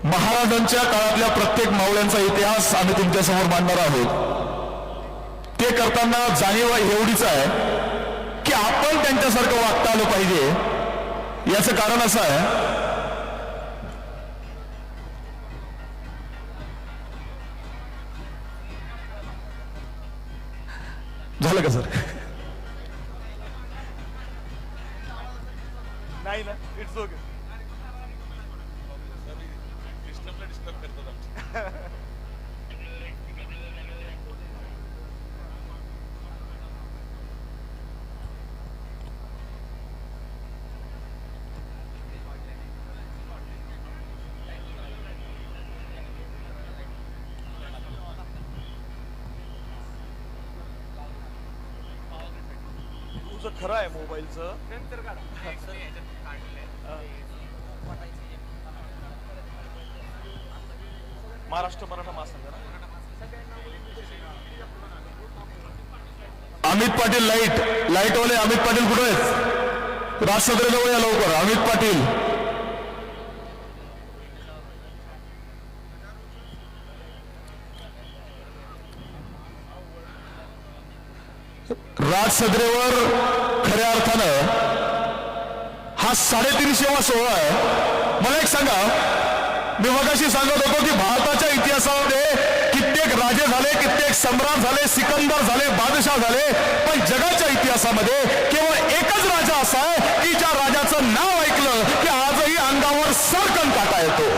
महाराजांच्या काळातल्या प्रत्येक मावळ्यांचा इतिहास आम्ही तुमच्यासमोर मांडणार आहोत। ते करताना जाणीव एवढीच आहे की आपण त्यांच्यासारखं वागता आलं पाहिजे। याचं कारण असं आहे, झालं का सर? नाही ना, इट्स ओके। तुझं खरं आहे मोबाईलचं महाराष्ट्र मराठा महासंघ ना? अमित पाटील लाईटवाले अमित पाटील कुठे आहेत? राजसदरे जवळ या लवकर। अमित पाटील, राजसदरेवर खऱ्या अर्थानं हा 350वा सोहळा आहे। मला एक सांगा, मी मगाशी सांगत होतो की भारताच्या इतिहासामध्ये कित्येक राजे झाले, कित्येक सम्राट झाले, सिकंदर झाले, बादशाह झाले, पण जगाच्या इतिहासामध्ये केवळ एकच राजा असा आहे की ज्या राजाचं नाव ऐकलं की आजही अंगावर सरकन काटा येतो।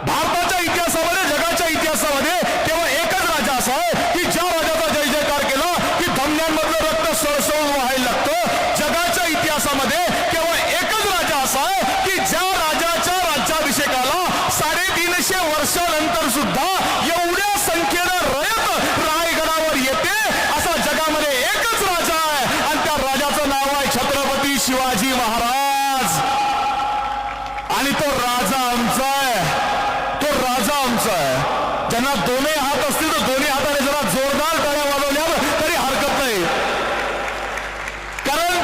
भारताच्या इतिहासामध्ये, जगाच्या इतिहासामध्ये केवळ एकच राजा असा आहे की ज्या राजाचा जय जयकार केला की धमन्यांमधलं रक्त सळसळून व्हायला लागतं। जगाच्या इतिहासामध्ये केवळ एकच राजा असा आहे की ज्या राजाच्या राज्याभिषेकाला 350 वर्षानंतर सुद्धा एवढ्या संख्येनं रयत रायगडावर येते असा जगामध्ये एकच राजा आहे, आणि त्या राजाचं नाव आहे छत्रपती शिवाजी महाराज। आणि तो राजा आमचा आहे, तो राजा आमचा आहे। ज्यांना दोन्ही हात असतील तर दोन्ही हाताने जरा जोरदार टाळ्या वाजवल्या तरी हरकत नाही, कारण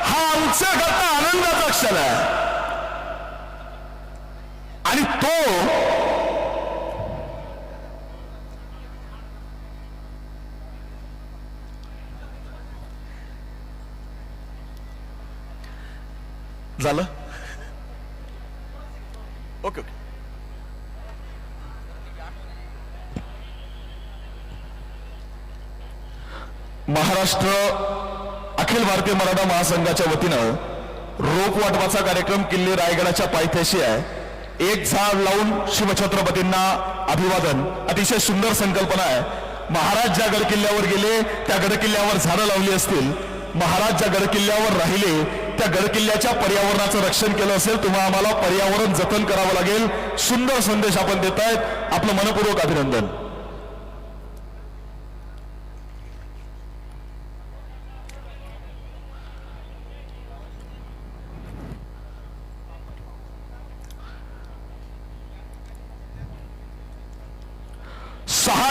हा आमच्या करता आनंदाचा क्षण आहे। आणि तो झालं ओके ओके। महाराष्ट्र अखिल भारतीय मराठा महासंघाच्या वतीनं रोप वाटपाचा कार्यक्रम किल्ले रायगडाच्या पायथ्याशी आहे। एक झाड लावून शिवछत्रपतींना अभिवादन, अतिशय सुंदर संकल्पना आहे। महाराज ज्या गडकिल्ल्यावर गेले त्या गडकिल्ल्यावर झाडं लावली असतील, महाराज ज्या गडकिल्ल्यावर राहिले त्या गडकिल्ल्याच्या पर्यावरणाचं रक्षण केलं असेल, तुम्हा आम्हाला पर्यावरण जतन करावं लागेल। सुंदर संदेश आपण देतायत, आपलं मनपूर्वक अभिनंदन।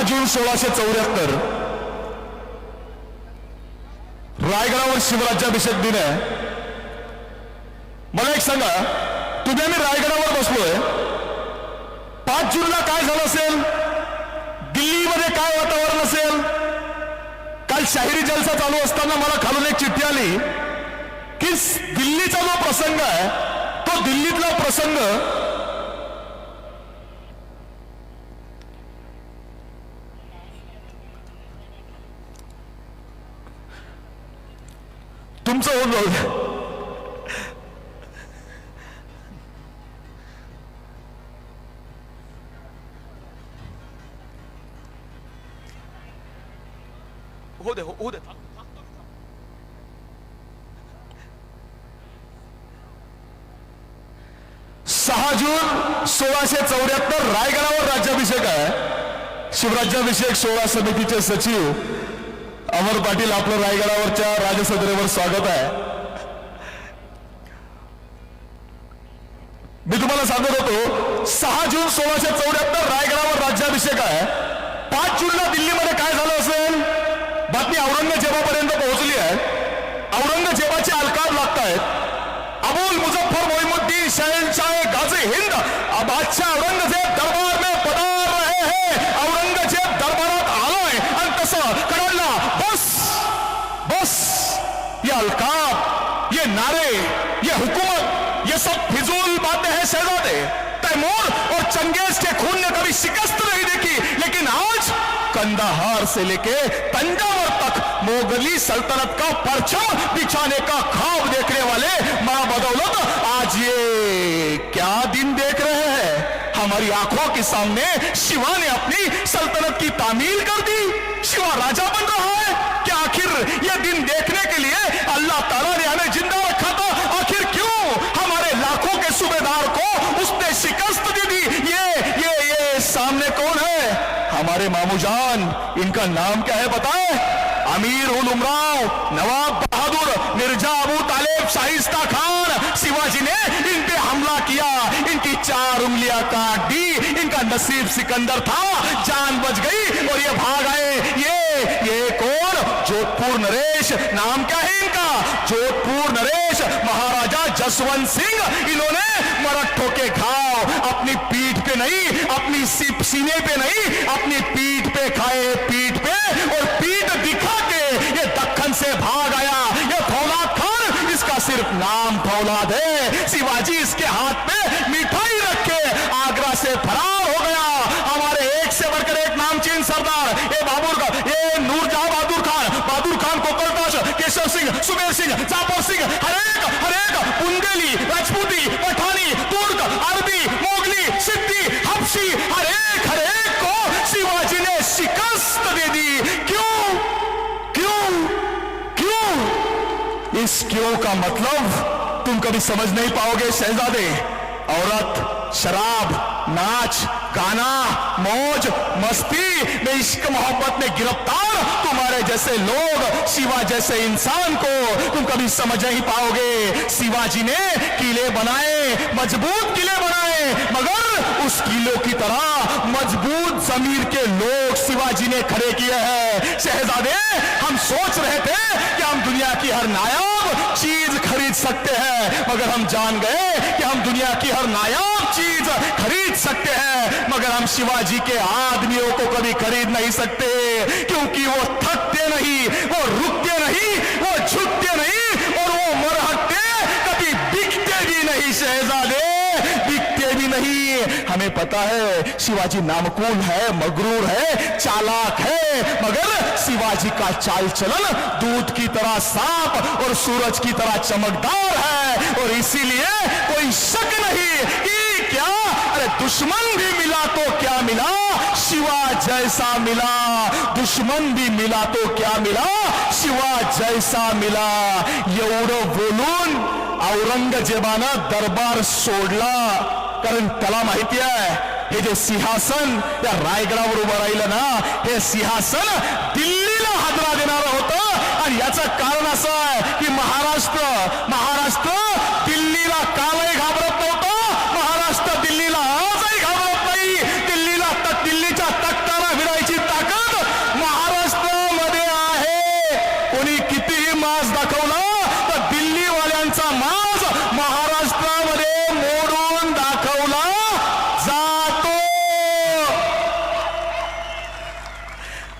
जून 1674 रायगडावर शिवराज्याभिषेक दिन आहे। मला एक सांगा, तुम्ही आम्ही रायगडावर बसलोय, 5 जूनला काय झालं असेल? दिल्लीमध्ये काय वातावरण असेल? काल शाहिरी जलसा चालू असताना मला खालून एक चिठ्ठी आली की दिल्लीचा जो प्रसंग आहे तो दिल्लीतला प्रसंग तुमचं होऊन जाऊ। हो दे हो दे। 6 जून 1674 रायगडावर राज्याभिषेक आहे। शिवराज्याभिषेक सोहळा समितीचे सचिव अमर पाटील, आपलं रायगडावरच्या राजसदरेवर स्वागत आहे। मी तुम्हाला सांगत होतो 6 जून 1674 रायगडावर राज्याभिषेक आहे। 5 जूनला दिल्लीमध्ये काय झालं असेल? बातमी औरंगजेबापर्यंत पोहोचली आहे। औरंगजेबाचे अलकाब लागतायत। अबुल मुझफ्फर मोइनुद्दीन शहनशाह गाझी हिंद अब बादशाह औरंगजेब दरबार में पधार रहे हैं. औरंगजेब दरबारात आलोय आणि तसं कळला. बस बस, ये अलकाब, ये नारे, ये हुकूमत, ये सब फिजूल बातें हैं शहजादे. तैमूर और चंगेज के खून ने कभी शिकस्त नहीं देखी, लेकिन आज कंदाहार से लेके तंजावर तक मोगली सल्तनत का परचम बिछाने का ख्वाब देखने वाले मां बदौलत आज ये क्या दिन देख रहे हैं. हमारी आंखों के सामने शिवा ने अपनी सल्तनत की तामील कर दी. शिवा राजा बन रहा है. क्या आखिर यह दिन देखने के लिए अल्लाह ताला ने हमें जिंदा रखा था? आखिर क्यों हमारे लाखों के सूबेदार को उसने शिकस्त दे दी? ये सामने कौन है? हमारे मामूजान. इनका नाम क्या है बताएं? अमीर उल उमराव नवाब बहादुर मिर्जा अबू तालिब शाइस्ता खान. शिवाजी ने इन पे हमला किया, इनकी 4 उंगलियां काट दी. इनका नसीब सिकंदर था, जान बच गई और ये भाग आए. ये कौन? जोधपुर नरेश. नाम क्या है इनका? जोधपुर नरेश महाराजा जसवंत सिंह. इन्होंने मराठों के घाव अपनी पीठ पे नहीं, अपनी सीने पे नहीं, अपनी पीठ पे खाए. पीठ पे और पीठ दिखा के ये दक्खन से भाग आया. ये फौलाद खान, इसका सिर्फ नाम फौलाद है. शिवाजी इसके हाथ में मिठाई रखे आगरा से फरार हो गया. हमारे एक से बढ़कर एक नामचीन सरदार, ये नूरजहां बहादुर खान कोकलताश, केशव सिंह, सुबेर सिंह, जाफर सिंह, हरेक बुंदेली, राजपूती, पठानी, तुर्क, अरबी, मोगली, सिद्दी, हबशी, हरेक को शिवाजी ने शिकस्त दे दी. क्यों क्यों क्यों? इस क्यों का मतलब तुम कभी समझ नहीं पाओगे शहजादे. औरत, शराब, नाच, गाना, मौज मस्ती में, इश्क मोहब्बत में गिरफ्तार तुम्हारे जैसे लोग, शिवा जैसे इंसान को तुम कभी समझ नहीं पाओगे. शिवाजी ने किले बनाए, मजबूत किले बनाए, मगर उस किलों की तरह मजबूत जमीर के लोग शिवाजी ने खड़े किए हैं. शहजादे, हम सोच रहे थे कि हम दुनिया की हर नायाब चीज खरीद सकते हैं, मगर हम जान गए कि हम दुनिया की हर नायाब चीज खरीद सकते हैं, मगर हम शिवाजी के आदमियों को कभी खरीद नहीं सकते. क्योंकि वो थकते नहीं, वो रुकते नहीं, वो झुकते नहीं और वो मरहटते कभी बिकते भी नहीं. शहजादे, बिकते भी नहीं. हमें पता है शिवाजी नामकूल है, मगरूर है, चालाक है, मगर शिवाजी का चाल चलन दूध की तरह साफ और सूरज की तरह चमकदार है. और इसीलिए कोई शक नहीं कि क्या, अरे दुश्मन भी मिला तो क्या मिला, शिवा जैसा मिला. दुश्मन भी मिला तो क्या मिला, शिवा जैसा मिला. एवढं बोलून औरंगजेबानं दरबार सोडला. कारण त्याला माहिती आहे, हे जे सिंहासन त्या रायगडावर उभं राहिलं ना, हे सिंहासन दिल्लीला हादरा देणारं होतं. आणि याचं कारण असं आहे की महाराष्ट्र दिल्लीला कालही घाबरत नव्हतं, महाराष्ट्र दिल्लीला आजही घाबरत नाही. दिल्लीच्या तख्ताला भिडायची ताकद महाराष्ट्रामध्ये आहे. कोणी कितीही माज दाखवला तर दिल्लीवाल्यांचा माज महाराष्ट्रामध्ये मोडून दाखवला जातो.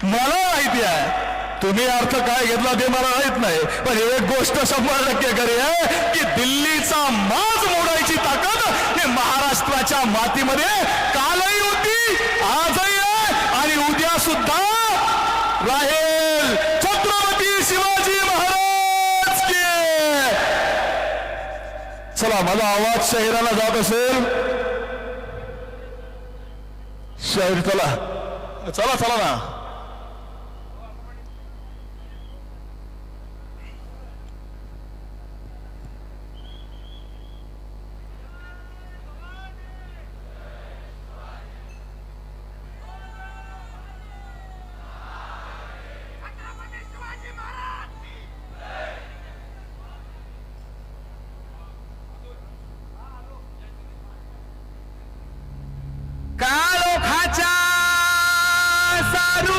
मला माहिती आहे तुम्ही अर्थ काय घेतला ते मला माहित नाही, पण एक गोष्ट 100% खरी आहे की दिल्लीचा माज मोडायची ताकद हे महाराष्ट्राच्या मातीमध्ये कालही होती, आजही आहे आणि उद्या सुद्धा राहील. छत्रपती शिवाजी महाराज की. चला, माझा आवाज शहराला जात असेल, शहर चला ना. काळोखाच्या सारू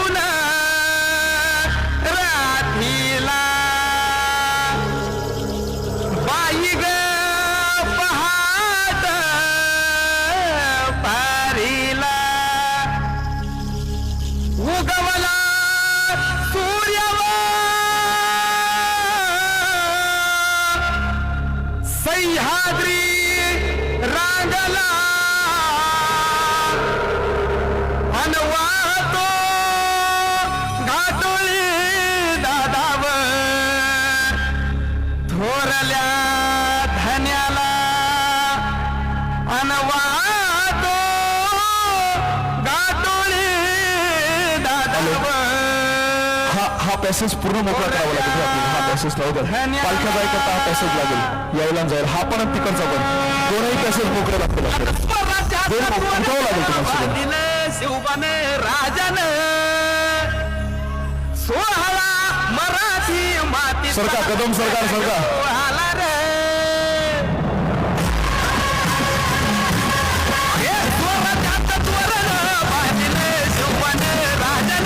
सह्याद्री रांगला अनवातो घाटोळी दादाव थोरल्या धन्याला अनवातो घाटोळी दादाव हा पॅसेज पूर्ण मोकळा करावा लागेल रे आपल्याला. हा पॅसेज लावू द्या. पालख्या जायकरता हा पॅसेज लागेल, यायला आणि जायला. हा पण आणि तिकडचा पण, दोनही पॅसेज मोकळे लागतील आपल्याला. दोन उठावं लागेल तुम्हाला. शिवबान राजन सोहळा मराठी माती सरका कदम सरकार सरका. सोहळा रे हे स्वराज्यात त्वरण बांधिले शिवबान राजन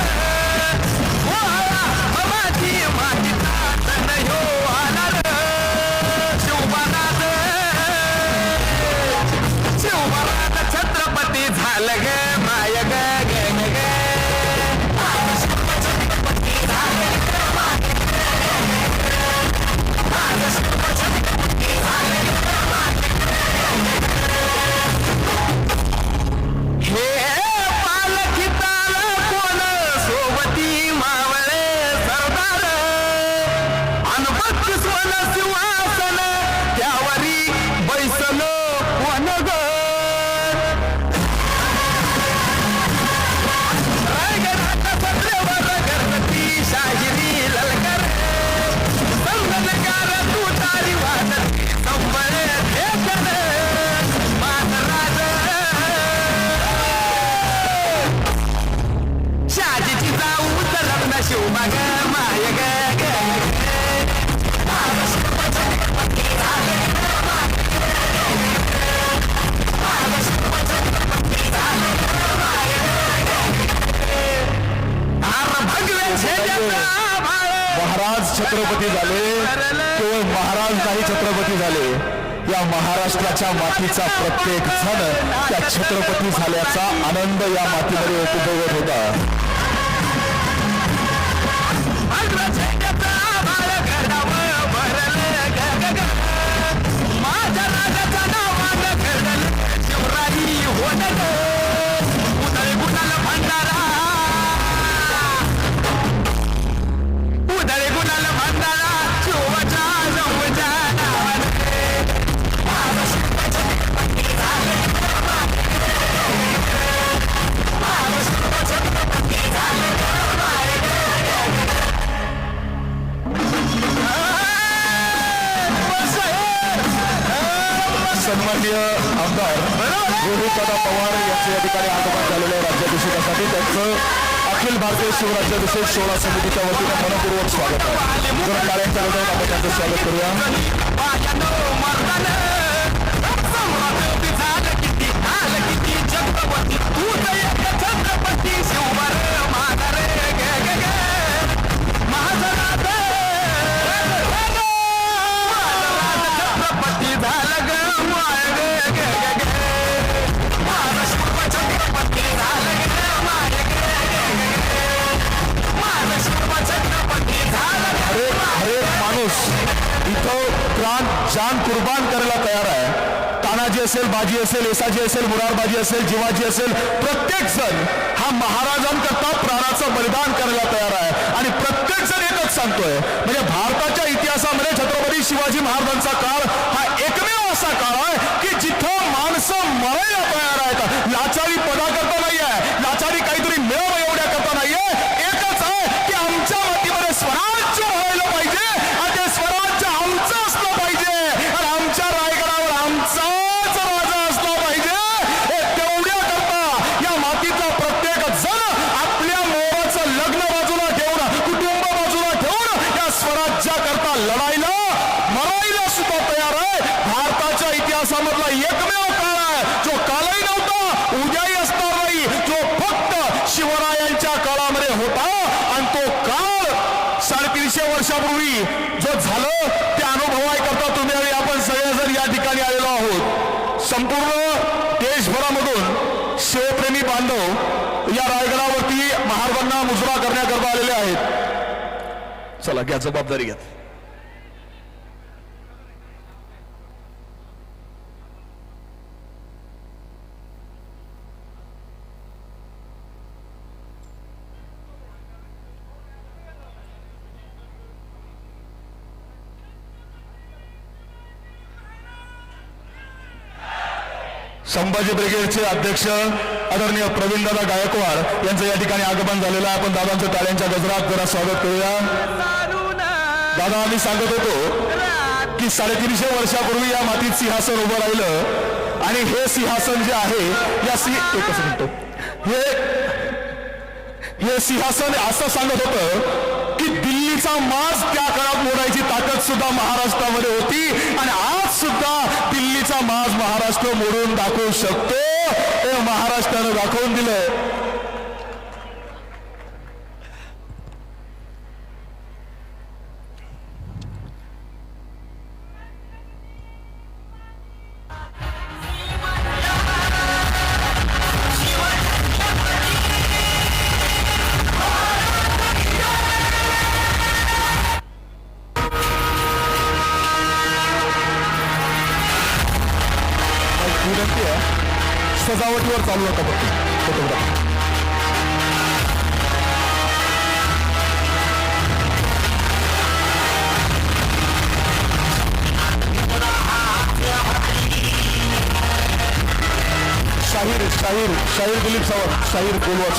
सोहळा मराठी मातीचा सण ह्यो आला रे शिवबानात शिवबानात छत्रपती झालं ग माय ग शिवबाग माय ग महाराज छत्रपती झाले, केवळ महाराज नाही छत्रपती झाले, या महाराष्ट्राच्या मातीचा प्रत्येक जण त्या छत्रपती झाल्याचा आनंद या मातीमध्ये उपभोगत होता. माझ्या राजाचा नावानं घडलं शिवराई होणं उदय गुणाल भंडारा उदय गुणाल भंडारा शिवच्या जवळच्या नावानं सन्माननीय आमदार रोहितदादा पवार यांचे या ठिकाणी आगमन झालेले आहे राज्याभिषेकासाठी. त्यांचं अखिल भारतीय शिवराज्याभिषेक सोहळा समितीच्या वतीने मनपूर्वक स्वागत आहे. जरा टाळ्यांच्या गजरात आपण त्यांचं स्वागत करूया. छत्रपती शिवबार माघारे छत्रपती झालं ग माय छत्रपती झालं ग माय छत्रपती झालं हरेक माणूस इथं प्राण जान कुर्बान करायला तयार आहे. तानाजी असेल, बाजी असेल, येसाजी असेल, मुरारबाजी असेल, जिवाजी असेल, प्रत्येक जण हा महाराजांकरता प्राणाचं बलिदान करायला तयार आहे. आणि प्रत्येक जण एकच सांगतोय, म्हणजे भारताच्या इतिहासामध्ये छत्रपती शिवाजी महाराजांचा काळ हा एकमेव असा काळ आहे की जिथं माणसं मरायला तयार आहेत. लाचारी पदाकरता नाही आहे, लाचारी काहीतरी मिळव एवढ्या करता नाहीये. एकच आहे की आमच्या मातीमध्ये स्वराज्य व्हायला पाहिजे आणि ते स्वराज्य आमचं असलं पाहिजे आणि आमच्या रायगडावर आमचाच राजा असला पाहिजे. हे तेवढ्या करता या मातीतला प्रत्येक जण आपल्या मोराचं लग्न बाजूला ठेवून, कुटुंब बाजूला ठेवून या स्वराज्याकरता लढायला मरायला सुद्धा तयार आहे. भारताच्या इतिहासामधला एकमेव काळ आहे जो कालही नव्हता, उद्याही असणार नाही, जो फक्त शिवरायांच्या काळामध्ये होता. आणि तो काळ 350 वर्षापूर्वी जो झालं ते अनुभवायकरता तुम्ही आणि आपण सगळेजण या ठिकाणी आलेलो आहोत. संपूर्ण देशभरामधून शिवप्रेमी बांधव या रायगडावरती महाराजांना मुजरा करण्याकरता आलेले आहेत. चला घ्या जबाबदारी घ्या. संभाजी ब्रिगेडचे अध्यक्ष आदरणीय प्रवीणदादा गायकवाड यांचं या ठिकाणी आगमन झालेलं आहे. आपण दादांचं टाळ्यांच्या गजरात जरा स्वागत करूया. दादा, आम्ही सांगत होतो की 350 वर्षापूर्वी या मातीत सिंहासन उभं राहिलं आणि हे सिंहासन जे आहे या एकच मिनिट हे सिंहासन असं सांगत होतं की दिल्लीचा माज त्या काळात मोडायची ताकद सुद्धा महाराष्ट्रामध्ये होती आणि आज सुद्धा दिल्लीचा माज महाराष्ट्र मोडून दाखवू शकतो. हे महाराष्ट्रानं दाखवून दिलं. सजावटीवर चालू होता फोटोग्राफ. शाहीर दिलीप सावंत, शाहीर बोलवाच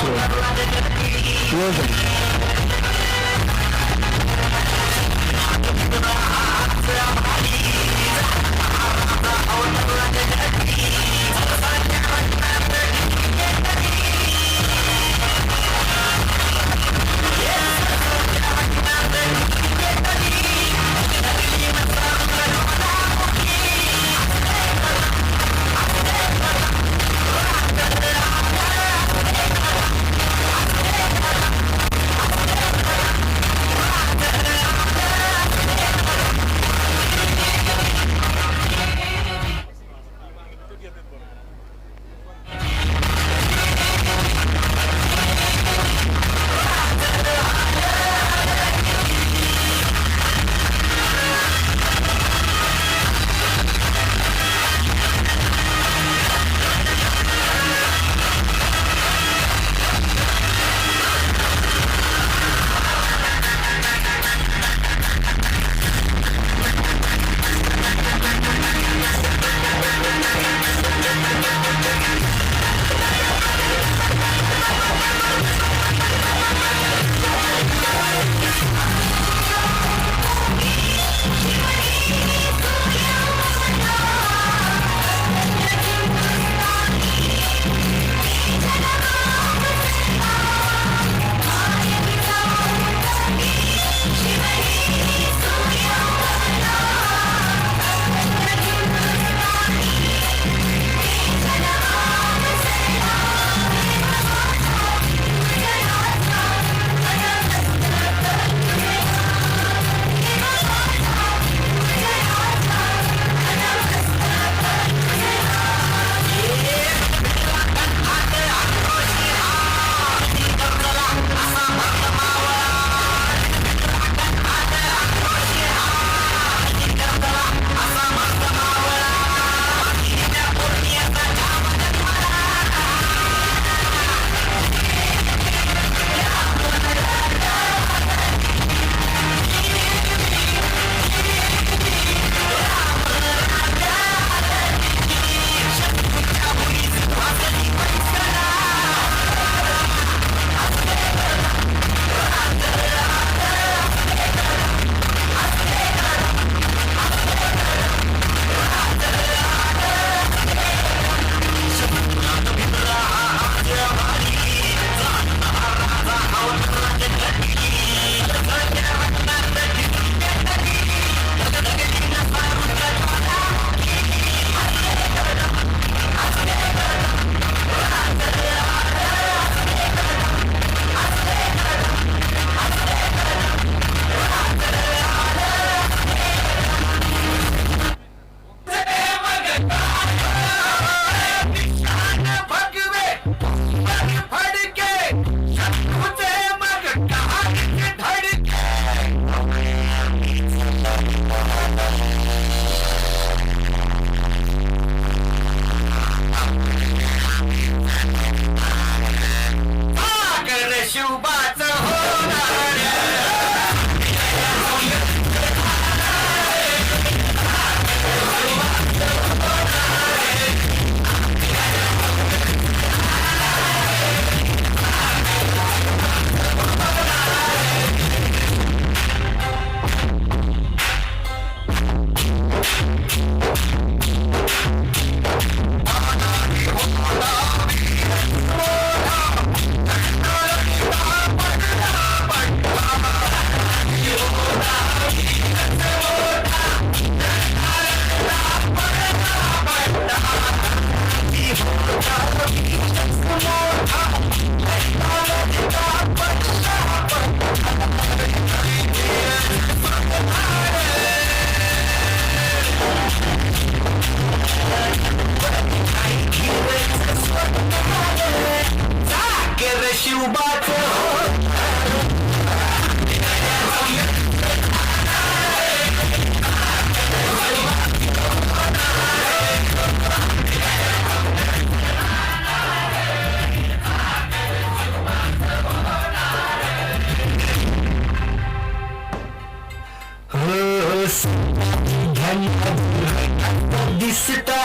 दिसता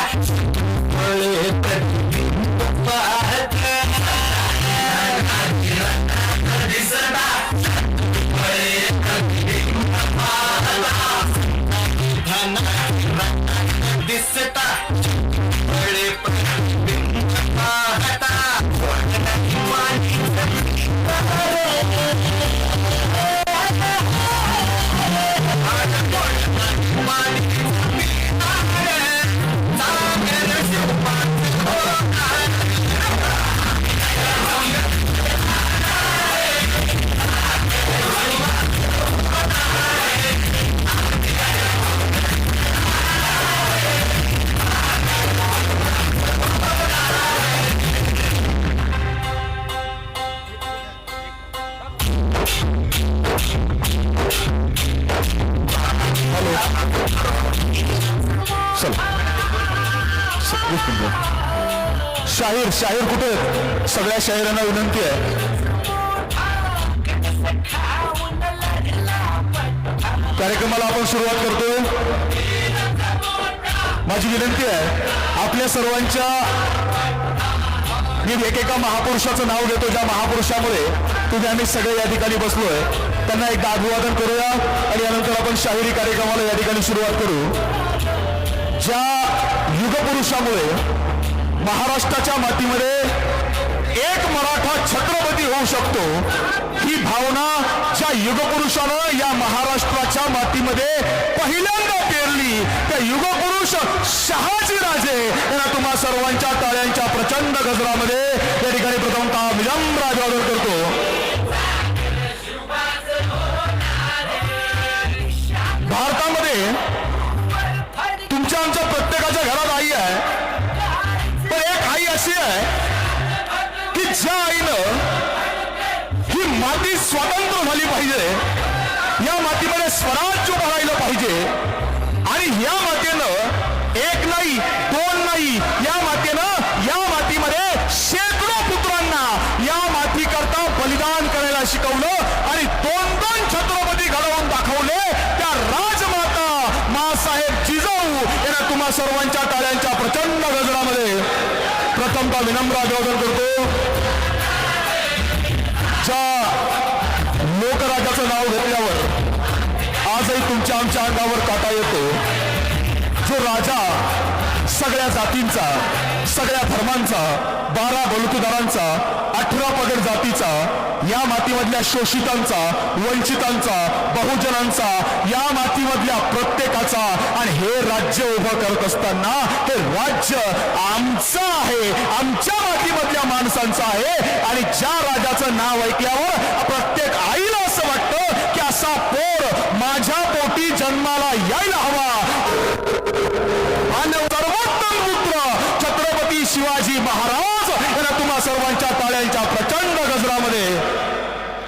डोळे प्रतिबिंब पाहता दिसता डोळे प्रतिबिंब पाहता दिसता डोळे प्रतिबिंब पाहता शाहीर शाहीर कुठे आहेत? सगळ्या शाहिरांना विनंती आहे, कार्यक्रमाला आपण सुरुवात करतो. माझी विनंती आहे आपल्या सर्वांच्या, मी एकेका महापुरुषाचं नाव घेतो ज्या महापुरुषामुळे तुम्ही आम्ही सगळे या ठिकाणी बसलोय. त्यांना एकदा अभिवादन करूया आणि यानंतर आपण शाहिरी कार्यक्रमाला या ठिकाणी सुरुवात करू. ज्या युगपुरुषामुळे महाराष्ट्राच्या मातीमध्ये एक मराठा छत्रपती होऊ शकतो, ही भावना ज्या युगपुरुषानं या महाराष्ट्राच्या मातीमध्ये पहिल्यांदा पेरली, त्या युगपुरुष शहाजी राजे यांना तुम्हा सर्वांच्या टाळ्यांच्या प्रचंड गजरामध्ये या ठिकाणी प्रथमतः विनम्र अभिवादन करतो. भारतामध्ये तुमच्या आमच्या प्रत्येकाच्या घरात आई आहे, पण एक आई अशी आहे की ज्या आईनं ही माती स्वतंत्र झाली पाहिजे, या मातीमध्ये स्वराज्य उभं पाहिजे आणि या मातेनं एक नाही दोन नाही, या मातेनं या मातीमध्ये शेकडो पुत्रांना या मातीकरता बलिदान करायला शिकवलं आणि दोन दोन छत्रपती घडवून दाखवले. त्या राजमाता मासाहेब जिजाऊ यांना तुम्हा सर्वांच्या टाळ्यांच्या प्रचंड गजरामध्ये प्रथमतः विनम्र अभिवादन करतो. ज्या लोकराजाचं नाव घेतल्यावर आजही तुमच्या आमच्या अंगावर काटा येतो, जो राजा सगळ्या जातींचा, सगळ्या धर्मांचा, 12 बलुतेदारांचा, 18 पगड जातीचा, या मातीमधल्या शोषितांचा, वंचितांचा, बहुजनांचा, या मातीमधल्या प्रत्येकाचा, आणि हे राज्य उभं करत असताना हे राज्य आमचं आहे, आमच्या मातीमधल्या माणसांचं आहे. आणि ज्या राजाचं नाव ऐकल्यावर प्रत्येक आईला असं वाटतं की असा पोर माझ्या पोटी जन्माला यायला हवा. आणि सर्वोत्तम पुत्र छत्रपती शिवाजी महाराज यांना तुम्हा सर्वांच्या टाळ्यांच्या प्रचंड गजरामध्ये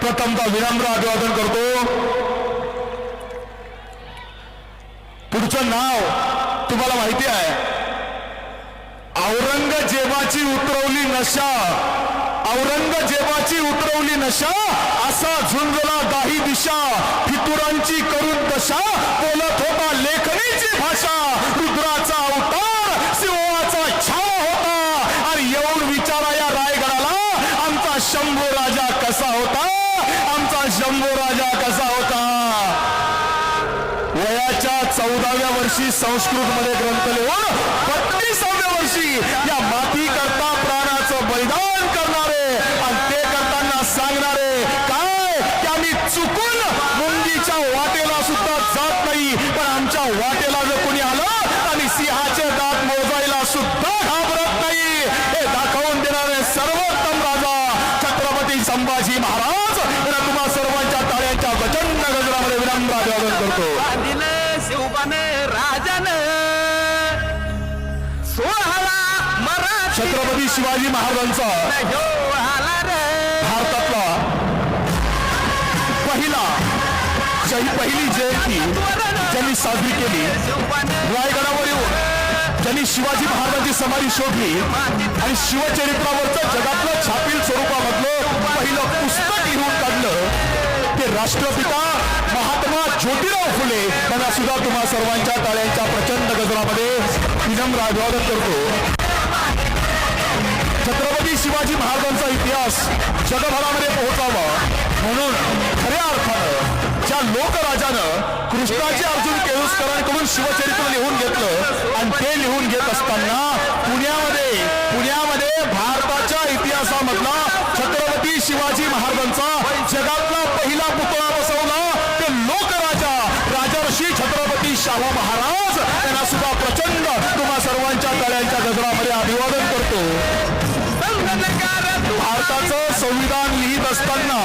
प्रथमतः विनम्र अभिवादन करतो. पुढचं नाव तुम्हाला माहिती आहे, औरंगजेबाची उतरवली नशा, औरंगजेबाची उतरवली नशा, असा झुंजला दाही दिशा, फितुरांची करून दशा, बोलत होता लेखणीची भाषा, रुद्राचा अवतार सिंहाचा छावा होता. आणि येऊन विचारा या रायगडाला, आमचा शंभू राजा कसा होता, आमचा शंभू राजा कसा होता. वयाच्या 14व्या वर्षी संस्कृत मध्ये ग्रंथ लिहून 32व्या वर्षी या माती करता प्राणाचं बलिदान करणारे आणि ते करताना सांगणारे काय की आम्ही चुकून मुंगीच्या वाटेला सुद्धा जात नाही, पण आमच्या वाटेला जर कोणी आलं आम्ही सिंहाचे दात मोजायला सुद्धा घाबरत नाही. हे दाखवून देणारे सर्वोत्तम राजा छत्रपती संभाजी महाराज यांना तुम्हा सर्वांच्या टाळ्यांच्या प्रचंड गजरामध्ये विनम्र अभिवादन करतो. छत्रपती शिवाजी महाराजांचा भारतातला पहिली जयंती ज्यांनी साजरी केली, रायगडावर येऊन ज्यांनी शिवाजी महाराजांची समाधी शोधली आणि शिवचरित्रावरचं जगातलं छापील स्वरूपामधलं पहिलं पुस्तक लिहून काढलं, ते राष्ट्रपिता महात्मा ज्योतिराव फुले यांना सुद्धा तुम्हा सर्वांच्या टाळ्यांच्या प्रचंड गजरामध्ये विनम्र अभिवादन करतो. छत्रपती शिवाजी महाराजांचा इतिहास जगभरामध्ये पोहोचावा म्हणून खऱ्या अर्थानं ज्या लोकराजानं कृष्णाचे अर्जुन केळुसकरांकडून शिवचरित्र लिहून घेतलं आणि ते लिहून घेत असताना पुण्यामध्ये भारताच्या इतिहासामधला छत्रपती शिवाजी महाराजांचा जगातला पहिला पुतळा बसवला ते लोकराजा राजर्षी छत्रपती शाहू महाराज यांना सुद्धा प्रचंड तुम्हा सर्वांच्या तळ्यांच्या गजरामध्ये अभिवादन करतो. भारताचं संविधान लिहित असताना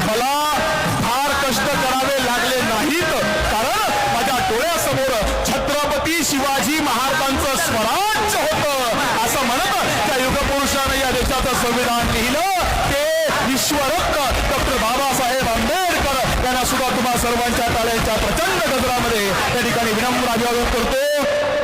मला फार कष्ट करावे लागले नाहीत, कारण माझ्या डोळ्यासमोर छत्रपती शिवाजी महाराजांचं स्वराज्य होतं असं म्हणत त्या युगपुरुषाने या देशाचं संविधान लिहिलं. ते विश्वरत्न डॉक्टर बाबासाहेब आंबेडकर यांना सुद्धा तुम्हा सर्वांच्या टाळ्यांच्या प्रचंड गजरामध्ये त्या ठिकाणी विनम्र अभिवादन करतो.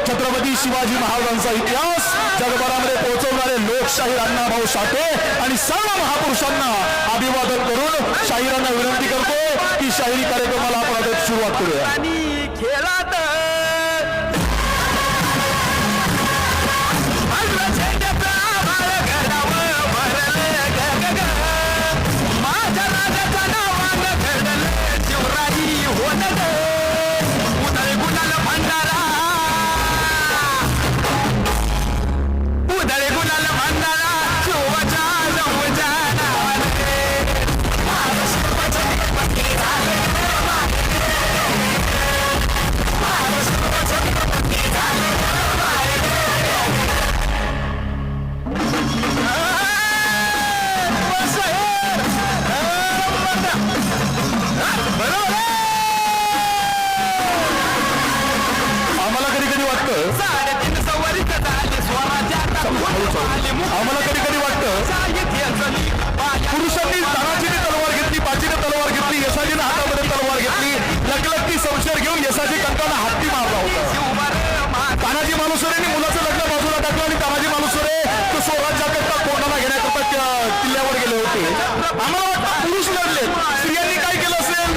छत्रपती शिवाजी महाराजांचा इतिहास जगभरामध्ये पोहोचवणारे लोकशाहीर अण्णाभाऊ साठे आणि सर्व महापुरुषांना अभिवादन करून शाहिरांना विनंती करतो की शाहिरी कार्यक्रमाला आपण आता सुरुवात करूया. आणि खेळात माझ्या राजाच्या नावानं घडलं शिवराई होणं उदय गुलाल भंडारा उदय गुलाल भंडारा शिवाच्या नवच्या आम्हाला कधी कधी वाटतं साडेतीन सवारीत झाली स्वराज्यात आम्हाला कधी कधी वाटतं पुरुषांनी तानाजीने तलवार घेतली, बाजीने तलवार घेतली, यशाजीने हातामध्ये तलवार घेतली, लकलकती संशय घेऊन यशाजी कंटाला हत्ती मारला होता. तानाजी मालुसरेंनी मुलाचं लग्न बाजूला टाकलं आणि तानाजी मालुसरे तो स्वराज्याकरता कोणाला घेण्याकरता त्या किल्ल्यावर गेले होते. आम्हाला वाटतं पुरुष लढले, स्त्रियांनी काय केलं असेल?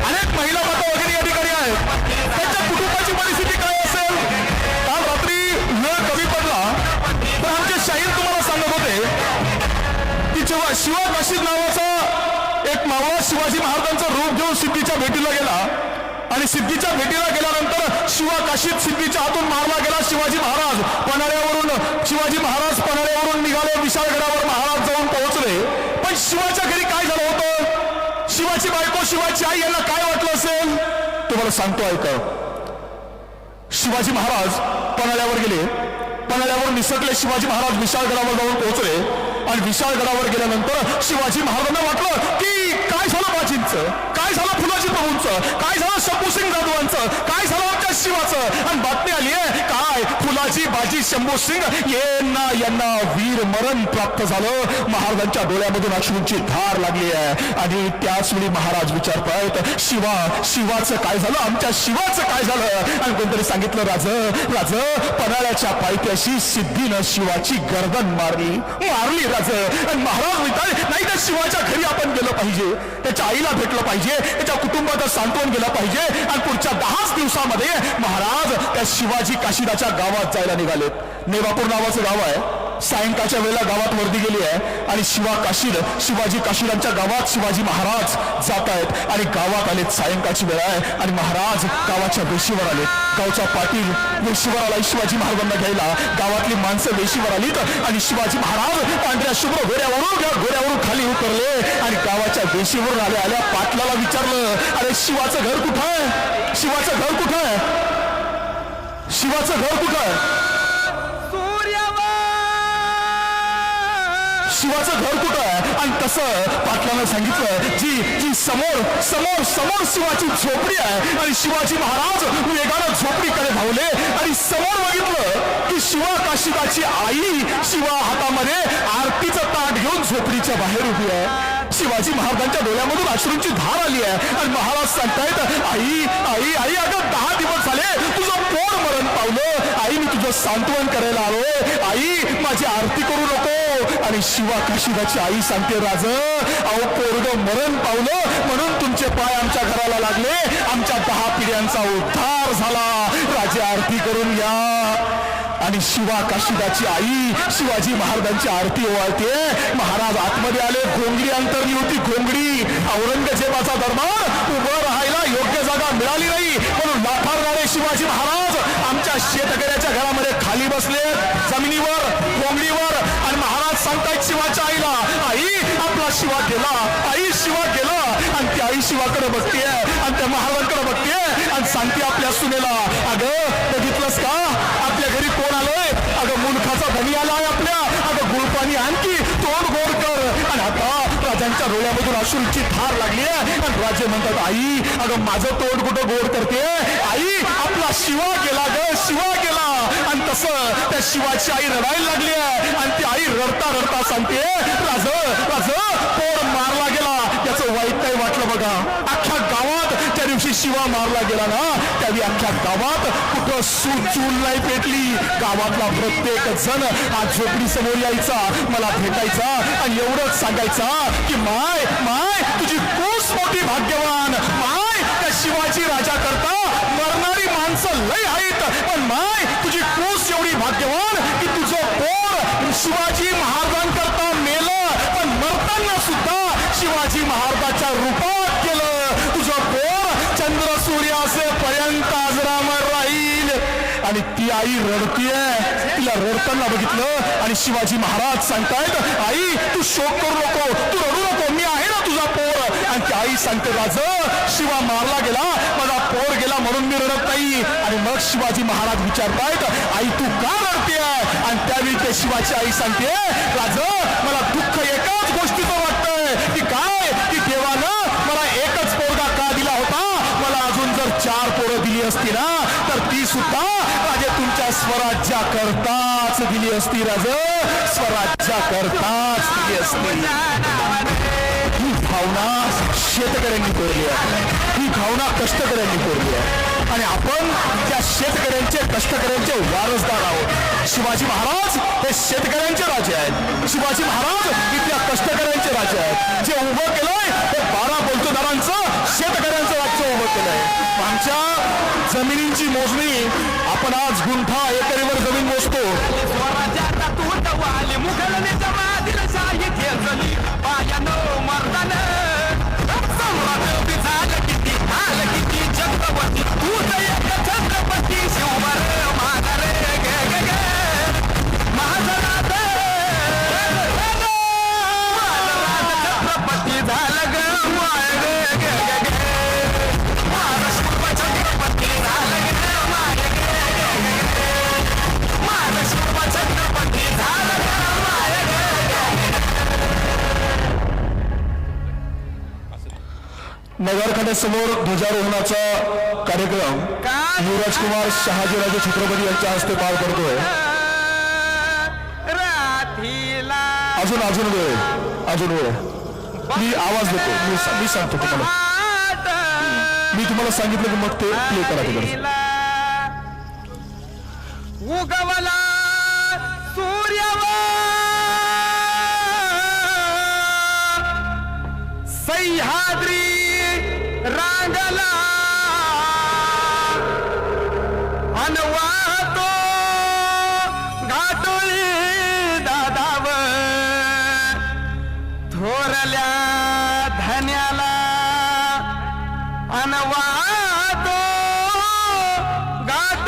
अनेक महिला माता वगैरे या ठिकाणी आहेत, त्यांच्या कुटुंबाची परिस्थिती काय असेल? काल रात्री वेळ कमी पडला तर आमचे शाहीर तुम्हाला सांगत होते की जेव्हा शिवा काशीद नावाचा एक मावळा शिवाजी महाराजांचं रूप घेऊन सिद्धीच्या भेटीला गेला आणि सिद्धीच्या भेटीला गेल्यानंतर शिवा काशीद सिद्धीच्या हातून मारला गेला. शिवाजी महाराज पन्हाळ्यावरून निघाले, विशाळगडावर महाराज जाऊन पोहोचले. पण शिवाच्या घरी काय झालं होतं? शिवाची बायको, शिवाची आई यांना काय वाटलं असेल तुम्हाला सांगतो ऐका. शिवाजी महाराज पन्हाळ्यावर गेले, पन्हाळ्यावर निसटले. शिवाजी महाराज विशाळगडावर जाऊन पोहोचले आणि विशाळगडावर गेल्यानंतर शिवाजी महाराजांना वाटलं की काय झालं बाजींचं, काय झालं फुलाजी प्रभूंचं, काय झालं शंभूसिंग जाधवांचं, काय झालं आमच्या शिवाचं. आणि बातमी आली आहे काय फुलाजी बाजी शंभूसिंग यांना वीर मरण प्राप्त झालं. महाराजांच्या डोळ्यामधून अश्रूंची धार लागली आहे आणि त्याच वेळी महाराज विचारतायत शिवाचं काय झालं, आमच्या शिवाचं काय झालं. आणि कोणतरी सांगितलं राज पन्हाळ्याच्या पायथ्याशी सिद्धीनं शिवाची गर्दन मारली राज. आणि महाराज म्हणतात नाही त्या शिवाच्या घरी आपण गेलं पाहिजे, त्याच्या आईला भेटलं पाहिजे, त्याच्या कुटुंबाचं सांत्वन गेलं पाहिजे. आणि पुढच्या 10 दिवसामध्ये महाराज त्या शिवाजी काशीदाच्या गावात जायला निघालेत. नेवापूर नावाचं गाव आहे. सायंकाळच्या वेळेला गावात वर्दी गेली आहे आणि शिवाजी काशीदांच्या गावात शिवाजी महाराज जात आहेत आणि गावात आलेत. सायंकाळची वेळ आहे आणि महाराज गावाच्या वेशीवर आलेत. गावचा पाटील वेशीवर आला शिवाजी महाराजांना घ्यायला. गावातली माणसं वेशीवर आलीत आणि शिवाजी महाराज पांढऱ्या शुभ्र घोड्यावरून खाली उतरले आणि गावाच्या वेशीवरून आल्या पाटलाला विचारलं अरे शिवाचं घर कुठं आहे, शिवाचं घर कुठं आहे, शिवाचं घर कुठं आहे, शिवाचं घर कुठं आहे. आणि तसं पाटलानं सांगितलं जी समोर शिवाची झोपडी आहे. आणि शिवाजी महाराज वेगानं झोपडीकडे धावले आणि समोर बघितलं की शिवा काशीदाची आई शिवा हातामध्ये आरतीचं ताट घेऊन झोपडीच्या बाहेर उभी आहे. शिवाजी महाराजांच्या डोळ्यामधून अश्रूंची धार आली आहे आणि महाराज सांगतायत आई आई आई अगं 10 दिवस झाले तुझं पोर मरण पावलं आई मी तुझं सांत्वन करायला आलोय आई माझी आरती करू नको आणि शिवा काशीदाची आई सांगते राज अहो पोरग मरण पावलं म्हणून तुमचे पाय आमच्या घराला लागले आमच्या 10 पिढ्यांचा उद्धार झाला राजे आरती करून या आणि शिवा काशीदाची आई शिवाजी महाराजांची आरती ओवाळते महाराज आतमध्ये आले घोंगडी अंतरली होती घोंगडी औरंगजेबाचा दरबार उभं राहायला योग्य जागा मिळाली नाही म्हणून लाथारणारे शिवाजी महाराज आमच्या शेतकऱ्याच्या घरामध्ये खाली बसले जमिनीवर घोंगडीवर आणि महाराज सांगतायत शिवाच्या आईला आई आपला शिवा गेला आई शिवा गेला आणि ती आई शिवाकडे बघते आणि त्या महाराजांकडे बघते आणि सांगते आपल्या सुनेला अगं बघितलंस का आपल्या घरी कोण आलोय अगं मुलखाचा धनी आलाय आपल्या अगं गुळपाणी आणखी तोंड गोड कर आणि आता राजांच्या डोळ्यामधून अश्रूंची धार लागली आणि राजे म्हणतात आई अगं माझं तोंड कुठं गोड करते आई आपला शिवा गेला ग शिवा गेला आणि तसं त्या शिवाची आई रडायला लागली आणि ती आई रडता रडता सांगते राज राज पोर मारला गेला याचं वाईट काही वाटलं बघा अख्ख्या गावात त्या दिवशी शिवा मारला गेला ना त्यावेळी अख्ख्या गावात कुठं चूल नाही पेटली गावातला प्रत्येक जण आज झोपडी समोर यायचा मला भेटायचा आणि एवढंच सांगायचा की माय माय तुझी खूप मोठी भाग्यवान माय त्या शिवाजी राजा करता मरणारी माणसं लय आहेत पण माय तुझी खूप एवढी भाग्यवान की तुझं पोर शिवाजी महाराजांकरता मेलं पण मरताना सुद्धा शिवाजी महाराजांच्या रूपात केलं तुझं पोर चंद्र सूर्य असेपर्यंत अजरामर राहील आणि ती आई रडतीये तिला रडताना बघितलं आणि शिवाजी महाराज सांगतायत आई तू शोक करू नको तू रडू नको मी आहे ना तुझा पोर आणि ती आई सांगते राज शिवा मारला गेला माझा पोर गेला म्हणून मी रडत नाही आणि मग शिवाजी महाराज विचारतायत आई तू का रडते आणि त्यावेळी ते शिवाची आई सांगते राज मला दुःख एकाच गोष्टीचं वाटतंय की काय की देवानं मला एकच पोरगा का दिला होता मला अजून जर 4 पोरं दिली असती ना तर ती सुद्धा राजे तुमच्या स्वराज्याकरताच दिली असती राज स्वराज्याकरताच दिली असती ही भावना शेतकऱ्यांनी पेरली आहे ही भावना कष्टकऱ्यांनी पेरली आहे आणि आपण त्या शेतकऱ्यांचे कष्टकऱ्यांचे वारसदार आहोत शिवाजी महाराज हे शेतकऱ्यांचे राजे आहेत शिवाजी महाराज इथल्या कष्टकऱ्यांचे राजे आहेत जे उभं केलंय हे 12 बलुतेदारांचं शेतकऱ्यांचं राज्य उभं केलंय आमच्या जमिनींची मोजणी आपण आज गुंठा एकरीवर जमीन मोजतो स्वराज्याचा तूट वाली मुघलनेच्या मादीला शाही खेचली पायानं मर्दानं सम्राट बी झालं किती छत्रपती तूच एक छत्रपती शिवबर माघार गे गे गे महाराज छत्रपती झालं ग माय गे गे गे गे महाराष्ट्र छत्रपती झालं ग माय गे गे गे महाराष्ट्र छत्रपती झालं ग माय नगरखान्यासमोर ध्वजारोहणाचा कार्यक्रम युवराज कुमार शहाजीराजे छत्रपती यांच्या हस्ते पार पडतोय राधीला अजून अजून वेळ मी आवाज देतो मी सांगतो तुम्हाला मी तुम्हाला सांगितलं की मग ते प्ले करा तिकडे उगवला सूर्यवा सह्याद्री रांगला अनवातो घाटोळी दादाव थोरल्या धन्याला अनवातो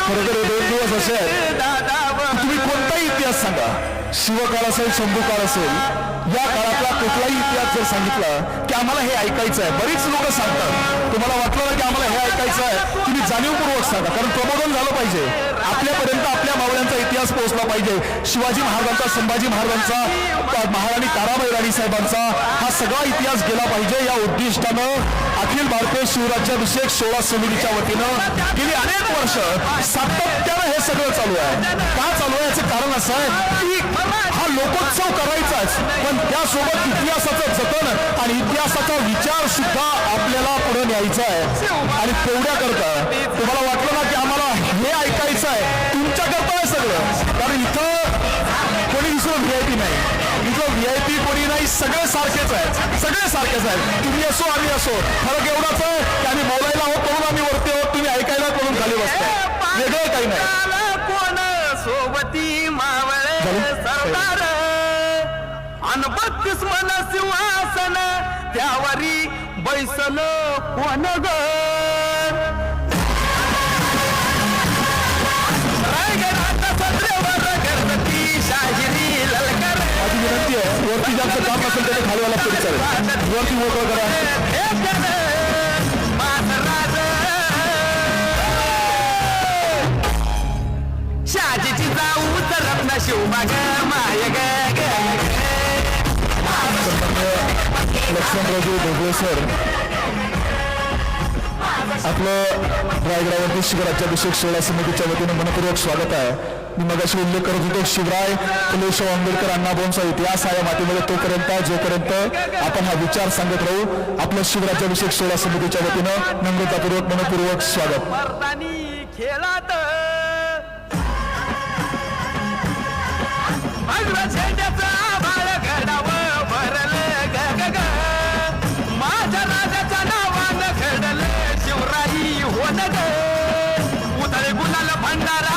खरोखर हे 2 दिवस असे आहेत दादाव तुम्ही कोणताही इतिहास सांगा शिवकाळ असेल शंभू काळ असेल या काळातला कुठलाही इतिहास जर सांगितला की आम्हाला हे ऐकायचं आहे बरीच लोक सांगतात तुम्हाला वाटलं ना की आम्हाला हे ऐकायचं आहे तुम्ही जाणीवपूर्वक सांगा कारण प्रबोधन झालं पाहिजे आपल्यापर्यंत आपल्या मावळ्यांचा इतिहास पोहोचला पाहिजे शिवाजी महाराजांचा संभाजी महाराजांचा महाराणी ताराबाई राणी साहेबांचा हा सगळा इतिहास गेला पाहिजे या उद्दिष्टानं अखिल भारतीय शिवराज्याभिषेक सोहळा समितीच्या वतीनं गेली अनेक वर्ष सातत्यानं हे सगळं चालू आहे का चालू आहे याचं कारण असं आहे की हा लोकोत्सव करायचाच, पण त्यासोबत इतिहासाचं जतन आणि इतिहासाचा विचार सुद्धा आपल्याला पुढे न्यायचा आहे. आणि तेवढ्या करता तुम्हाला वाटलं ना की आम्हाला हे ऐकायचं आहे, तुमच्या करता आहे सगळं. कारण इथं कोणी दुसरं व्हीआयपी नाही, इथं व्हीआयपी कोणी नाही, सगळे सारखेच आहेत, सगळे सारखेच आहेत. तुम्ही असो आम्ही असो, फरक एवढाच आहे की आम्ही बोलायला आहोत म्हणून आम्ही वरती आहोत, तुम्ही ऐकायला म्हणून खाली बसताय, वेगळं काही नाही. कोण सोबती मावळे सरदार अन 32 मन सिंहासन त्यावरी बैसल कोण ग रायगडाचा सत्रेवर गणपती शाहिरी ललकर. माझी विनंती आहे, वरती जास्त काम असेल तर खाली वाला तरी चालेल, वरती मोकळं करा. शाजीची जाऊ तर रत्न शिवबा ग माय ग लक्ष्मणरावजी ढोबळे सर, आपलं रायगडावरती शिवराज्याभिषेक सोहळा समितीच्या वतीने मनपूर्वक स्वागत आहे. मी मगाशी उल्लेख करत होतो, शिवराय फुले शाहू आंबेडकर अण्णाभाऊंचा इतिहास आहे मातीमध्ये, तोपर्यंत जोपर्यंत आपण हा विचार सांगत राहू. आपलं शिवराज्याभिषेक सोहळा समितीच्या वतीनं नम्रतापूर्वक मनपूर्वक स्वागत. मर्दानी खेळात झेंड्याचा बाळ घडावं भरलं ग ग माझ्या राजाच्या नावानं घडलं शिवराई होन ग उधळे गुलाल भंडारा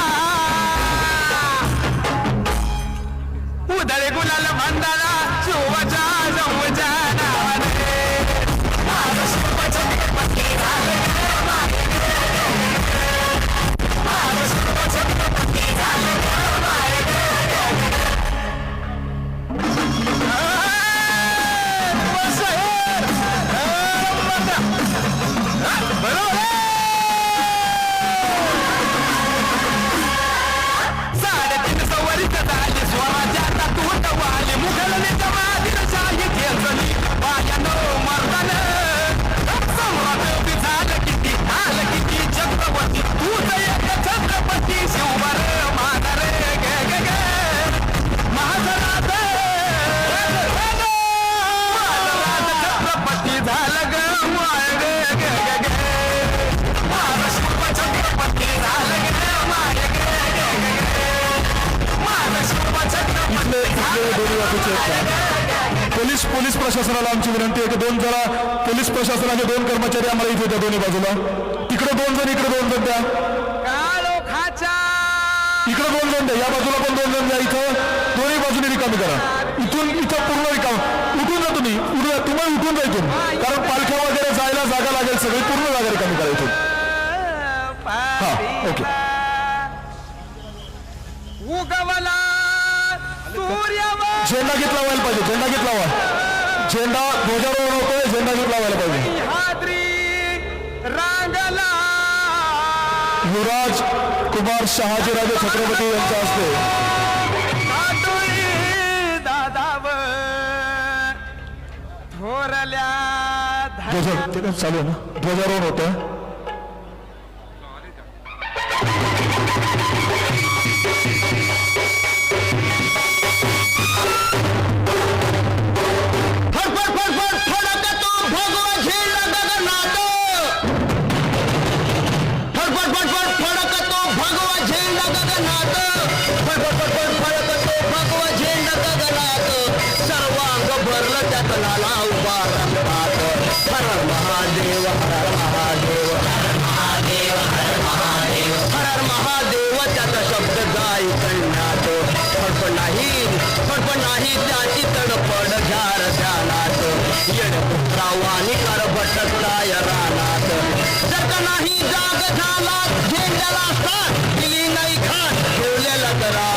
उधळे गुलाल भंडारा शिवच्या जवच्या नावाने पोलीस प्रशासनाला आमची विनंती आहे की पोलीस प्रशासनाचे 2 कर्मचारी आम्हाला इथे द्या, दोन्ही बाजूला. तिकडे 2 जण, इकडे 2 जण द्या, इकडे 2 जण द्या, या बाजूला पण 2 जण द्या. इथं दोन्ही बाजूने रिकामी करा, इथं पूर्ण रिकाम. उठून जा तुम्ही, तुम्हाला उठून जा इथून, कारण पालख्या वगैरे जायला जागा लागेल, सगळी पूर्ण जागा रिकामी करा इथून. हा, ओके. उगवला सूर्यावर झेंडा गीत लावायला पाहिजे, झेंडा गीत लावा, झेंडा ध्वजारोहण होतोय, झेंडा गीत लावायला पाहिजे. हादरी रांगला युवराज कुमार शहाजीराजे छत्रपती यांच्या हस्ते दादावर थोरल्या चालू आहे ना, ध्वजारोहण होतं. नाही त्याची तडपड घ्यार ध्यानात येडपुत्रावानी कर भटकताय रानात जर का नाही जाग झाला झेंड्याला साथ दिली नाही खान ठेवलेला करा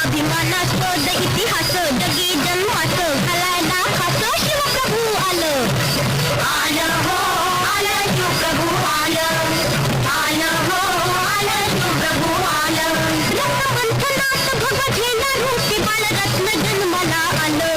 अभिमानास्पद इतिहास जगी जन्माचं घालायला खास शिवप्रभू आलं आलं हो आलं शिवप्रभू आलं हो आलं शिवप्रभू आलं रक्तबंधनात भगवा झेंडा रूपी बाळरत्न जन्माला आलं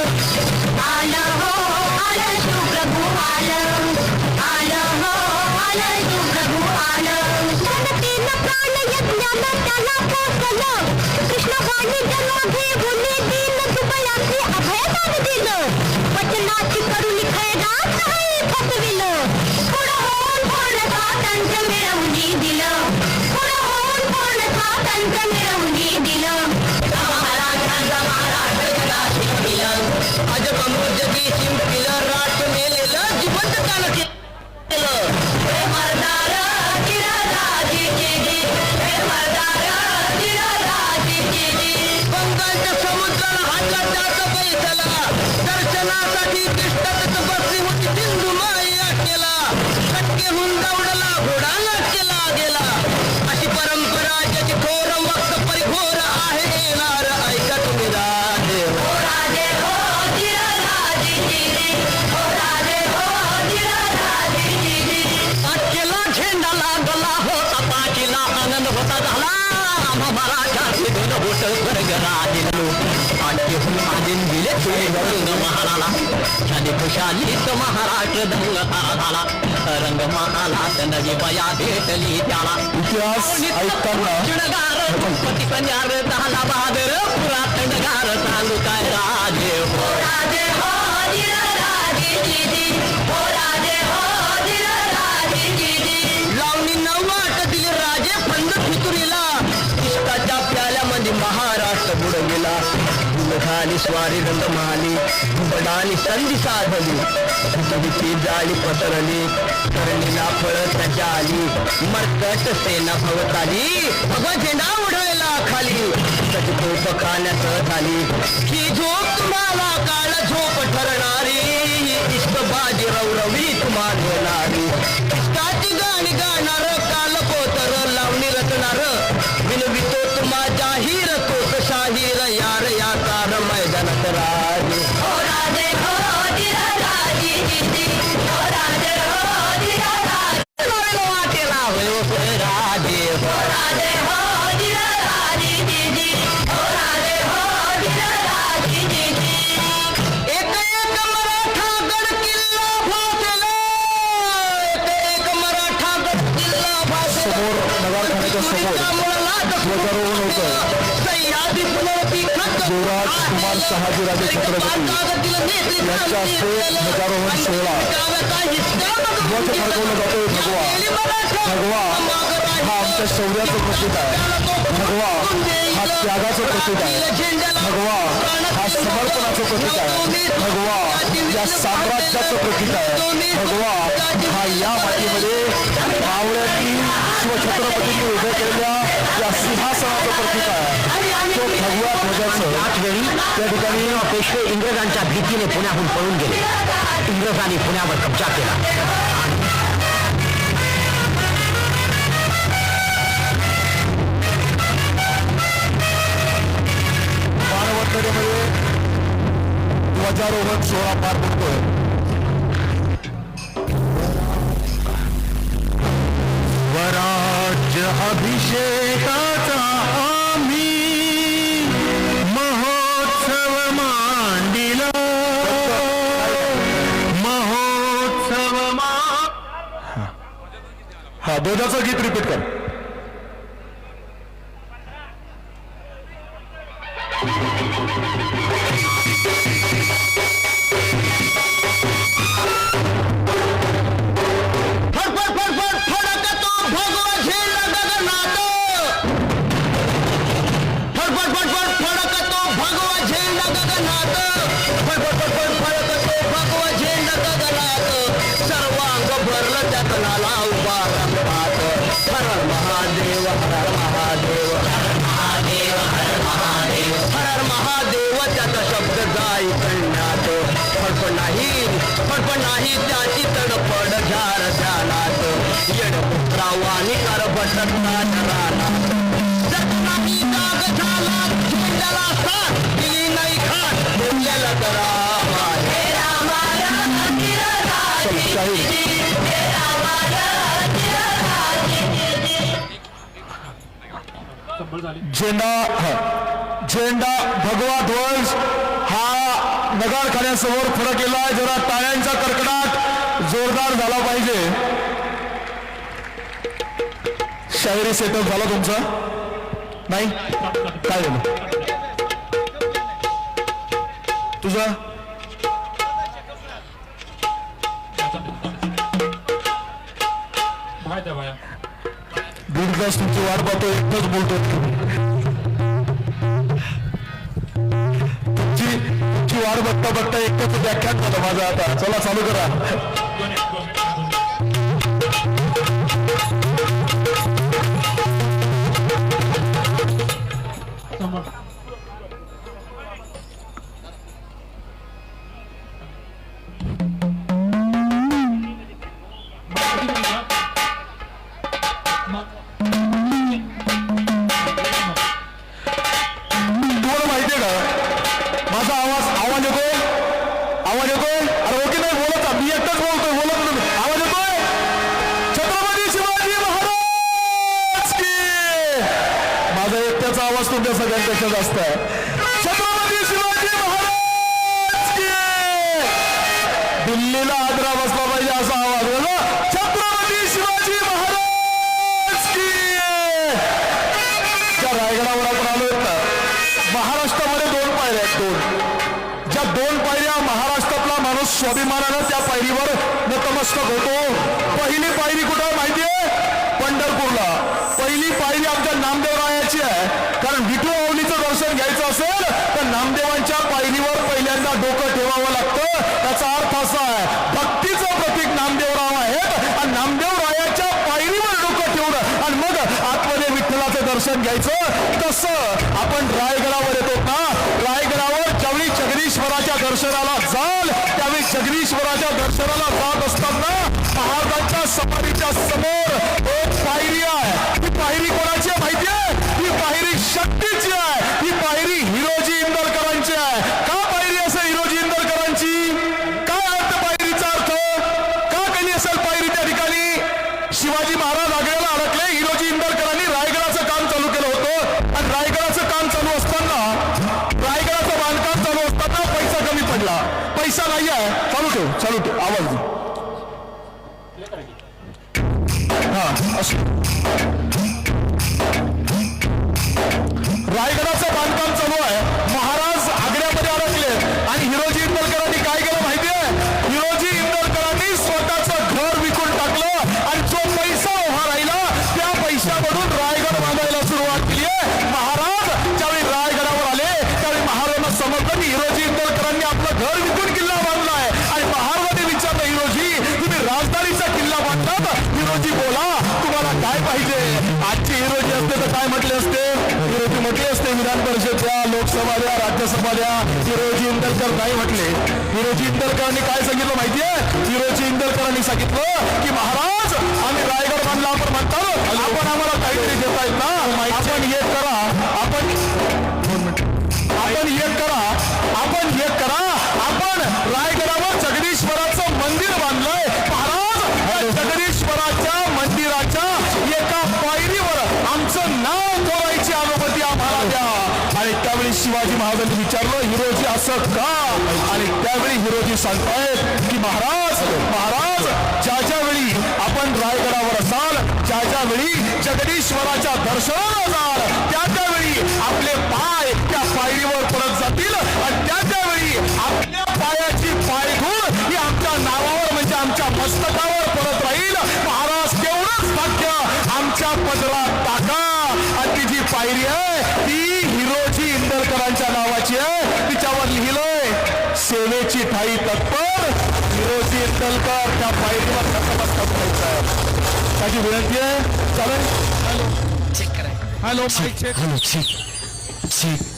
दिलं कृष्णाबाईंनी जन्माभे बोलले दिन दुबळ्याचे अभयदान दिलं वचनाची करून खैरात नाही फसविलं पुढं होऊन पूर्ण स्वातंत्र्य मिळवून दिलं पुढं होऊन पूर्ण स्वातंत्र्य मिळवून दिलं महाराष्ट्राचा महाराष्ट्र जगा शिकविलं अजबंबू जगी शिंपिलं राष्ट्र मेलेलं जिवंत काल केलं हे मर्दार जिराजी हे मर्दार जिराजी बंगालच्या समुद्राला हातला जात पैसाला दर्शनासाठी तिष्ठत बसली होती सिंधू माया केला कटकेहून दौडला घोडाला केला गेला अशी परंपरा ज्याची थोर मस्त परिघोर आहे येणार ऐका तुम्ही राजे हो राजे हो पाचीला झेंडा लागला होता पाचीला आनंद होता झाला मराठा दोन बोट स्वर्ग राहिलो आठहून आदिन दिले रंग महालाला शाली खुशालीत महाराष्ट्र दंग झाला रंग महालात नवी बया भेटली त्याला इतिहास ऐकताना चिणगार गणपती कन्यार झाला बहादर पुरा थंडगार चालू काय राजे हो राजे हो लावणी नवाट दिली राजे फंद फितुरीला इष्टाच्या प्याल्यामध्ये महाराष्ट्र बुडविला खाली स्वारी रंग महाली बडाली संधी साधली कधीची जाळी पसरली करणीला फळ त्याच्या आली मरकट सेना भवताली भगवा झेंडा उडवला खाली त्याची तोप खाण्यात झाली ही झोप तुम्हाला काळ झोप ठरणारी इष्ट बाजी रवरवी तुम्हाला येणारी इष्टाची गाणी गाणार काल पोतर लावणी रचणार विनवितो तुम्हा जाहीर तोत शाहीर यार या तार मैदानात राजे हो राजे हो वाटेला होय राजे हो राजे हो एक एक मराठा गड किल्ला भासला एक मराठा गड किल्ला भासला समोर नगारखान्याच्या समोर ध्वजारोहण होतं सह्याद्री पुनवती युवराज कुमार शहाजीराजे छत्रपती यांच्या हस्ते ध्वजारोहण सोहळा ध्वज फडकवला जातोय भगवा हा आमच्या शौर्याचं प्रतीक आहे भगवा हा त्यागाचं प्रतीक आहे भगवा हा समर्पणाचं प्रतीक आहे भगवा या साम्राज्याचं प्रतीक आहे भगवा हा या मातीमध्ये मावळ्यांनी शिवछत्रपतींनी उभे केलेल्या या सिंहासनाचं प्रतीक आहे तो भगवा ध्वजाचं त्याचवेळी त्या ठिकाणी पेशवे इंग्रजांच्या भीतीने पुण्याहून पळून गेले इंग्रजांनी पुण्यावर कब्जा केला मानवंदरीमध्ये ध्वजारोहण सोहळा पार पडतोय स्वराज्य अभिषेकाचा आम्ही महोत्सव मांडिला महोत्सव हा ध्वजाचं गीत रिपीट कर सर्वांग भरलं त्यात नाला उभा रंगात हर महादेव हर महादेव हर महादेव हर महादेव हर महादेव त्याचा शब्द जाई कळण्यात फडफड नाही त्याची तडफड झार ध्यानात येडपुत्रावानी कर बसत रानात जग नाही जाग झाला झेंड्याला साथ दिली नाही खाट बोललेला करा झेंडा भगवा ध्वज हा नगारखान्यासमोर फडकलेला जरा टाळ्यांचा कडकडाट जोरदार झाला पाहिजे शाहिरी सेटअप झाला तुमचा नाही काय झालं तुझं दीड तास तुमची वाट पाहतो एकच बोलतो तुमची वाट बघता बघता एकच व्याख्यान झालं माझं आता चला चालू करा सगळ्यांपेक्षा जास्त आहे छत्रपती शिवाजी महाराज की दिल्लीला आदरा बसला पाहिजे असा आवाज बघा छत्रपती शिवाजी महाराज की ज्या रायगडावर आपण आलोय ना महाराष्ट्रामध्ये 2 पायऱ्या आहेत ज्या 2 पायऱ्या महाराष्ट्रातला माणूस स्वाभिमानानं त्या पायरीवर नतमस्तक होतो पहिली पायरी कुठं माहितीये पंढरपूरला पहिली पायरी आमच्या नामदेवरायाची आहे कारण विठू माऊलीचं दर्शन घ्यायचं असेल तर नामदेवांच्या पायरीवर पहिल्यांदा डोकं ठेवावं लागतं त्याचा अर्थ असा आहे भक्तीचं प्रतीक नामदेवराव आहेत आणि नामदेवरायाच्या पायरीवर डोकं ठेवणं आणि मग आतमध्ये विठ्ठलाचं दर्शन घ्यायचं तसं आपण रायगडावर येतो ना रायगडावर ज्यावेळी जगदीश्वराच्या दर्शनाला जाल त्यावेळी जगदीश्वराच्या दर्शनाला जात असताना महाराजांच्या समाधीच्या समोर एक पायरी आहे ती पायरी कोणाची आहे माहिती आहे ही पायरी शक्तीची आहे ही पायरी हिरोजी इंदरकरांची आहे का पायरी असेल हिरोजी इंदरकरांची काय अर्थ पायरीचा अर्थ का केली असेल पायरी त्या ठिकाणी शिवाजी महाराज आग्र्याला अडकले हिरोजी इंदरकरांनी रायगडाचं काम चालू केलं होतं आणि रायगडाचं काम चालू असताना रायगडाचं बांधकाम चालू असताना पैसा कमी पडला पैसा नाही आहे चालू ठेव आवाज दे हा असं रायगडाचं बांधकाम चालू आहे महाराज आग्र्यामध्ये अडकले आणि हिरोजी इंदरकरांनी काय केलं माहितीये हिरोजी इंदरकरांनी स्वतःचं घर विकून टाकलं आणि जो पैसा उभा राहिला त्या पैशामधून रायगड बांधायला सुरुवात केली आहे महाराज ज्यावेळी रायगडावर आले त्यावेळी महाराजांना समजलं की हिरोजी इंदरकरांनी आपलं घर विकून किल्ला बांधलाय आणि महाराजांनी विचारलं हिरोजी तुम्ही राजधानीचा किल्ला बांधला हिरोजी बोला तुम्हाला काय पाहिजे आजची हिरोजी असते तर काय म्हटले असते हिरोजी म्हटले असते विधान परिषदेच्या लोकसभा राज्यसभा हिरोजी इंदरकर नाही म्हटले हिरोजी इंदरकरांनी काय सांगितलं माहितीये हिरोजी इंदरकरांनी सांगितलं की महाराज आम्ही रायगड बांधला आपण म्हणतात आपण आम्हाला काहीतरी देतायत ना आपण एक करा आपण एक करा आपण रायगडावर जगदीश्वराचं मंदिर बांधलंय महाराज जगदीश्वराच्या मंदिराच्या एका पायरीवर आमचं नाव जोडायची अनुमती आम्हाला द्या आणि त्यावेळी शिवाजी महाराजांनी विचारलं हिरोजी असं का आणि त्यावेळी हिरोजी सांगतायत की महाराज ज्या वेळी आपण रायगडावर असाल ज्या वेळी जगदीश्वराच्या दर्शनाला जाल त्यावेळी आपले पाय त्या पायरीवर पडत जातील आणि त्यावेळी आपल्या पायाची पायधूळ ही आमच्या नावावर म्हणजे आमच्या मस्तकावर पडत राहील महाराज तेवढंच भाग्य आमच्या पदरात टाका आणि ती जी पायरी आहे ती हिरोजी इंदरकरांच्या नावाची आहे तिच्यावर लिहिलंय सेवेची ठाई तत्पर हिरोजी इंदरकर त्या पायरीवर नतमस्तक व्हायचं त्याची विनंती आहे चालेल चेक करा हॅलो चेक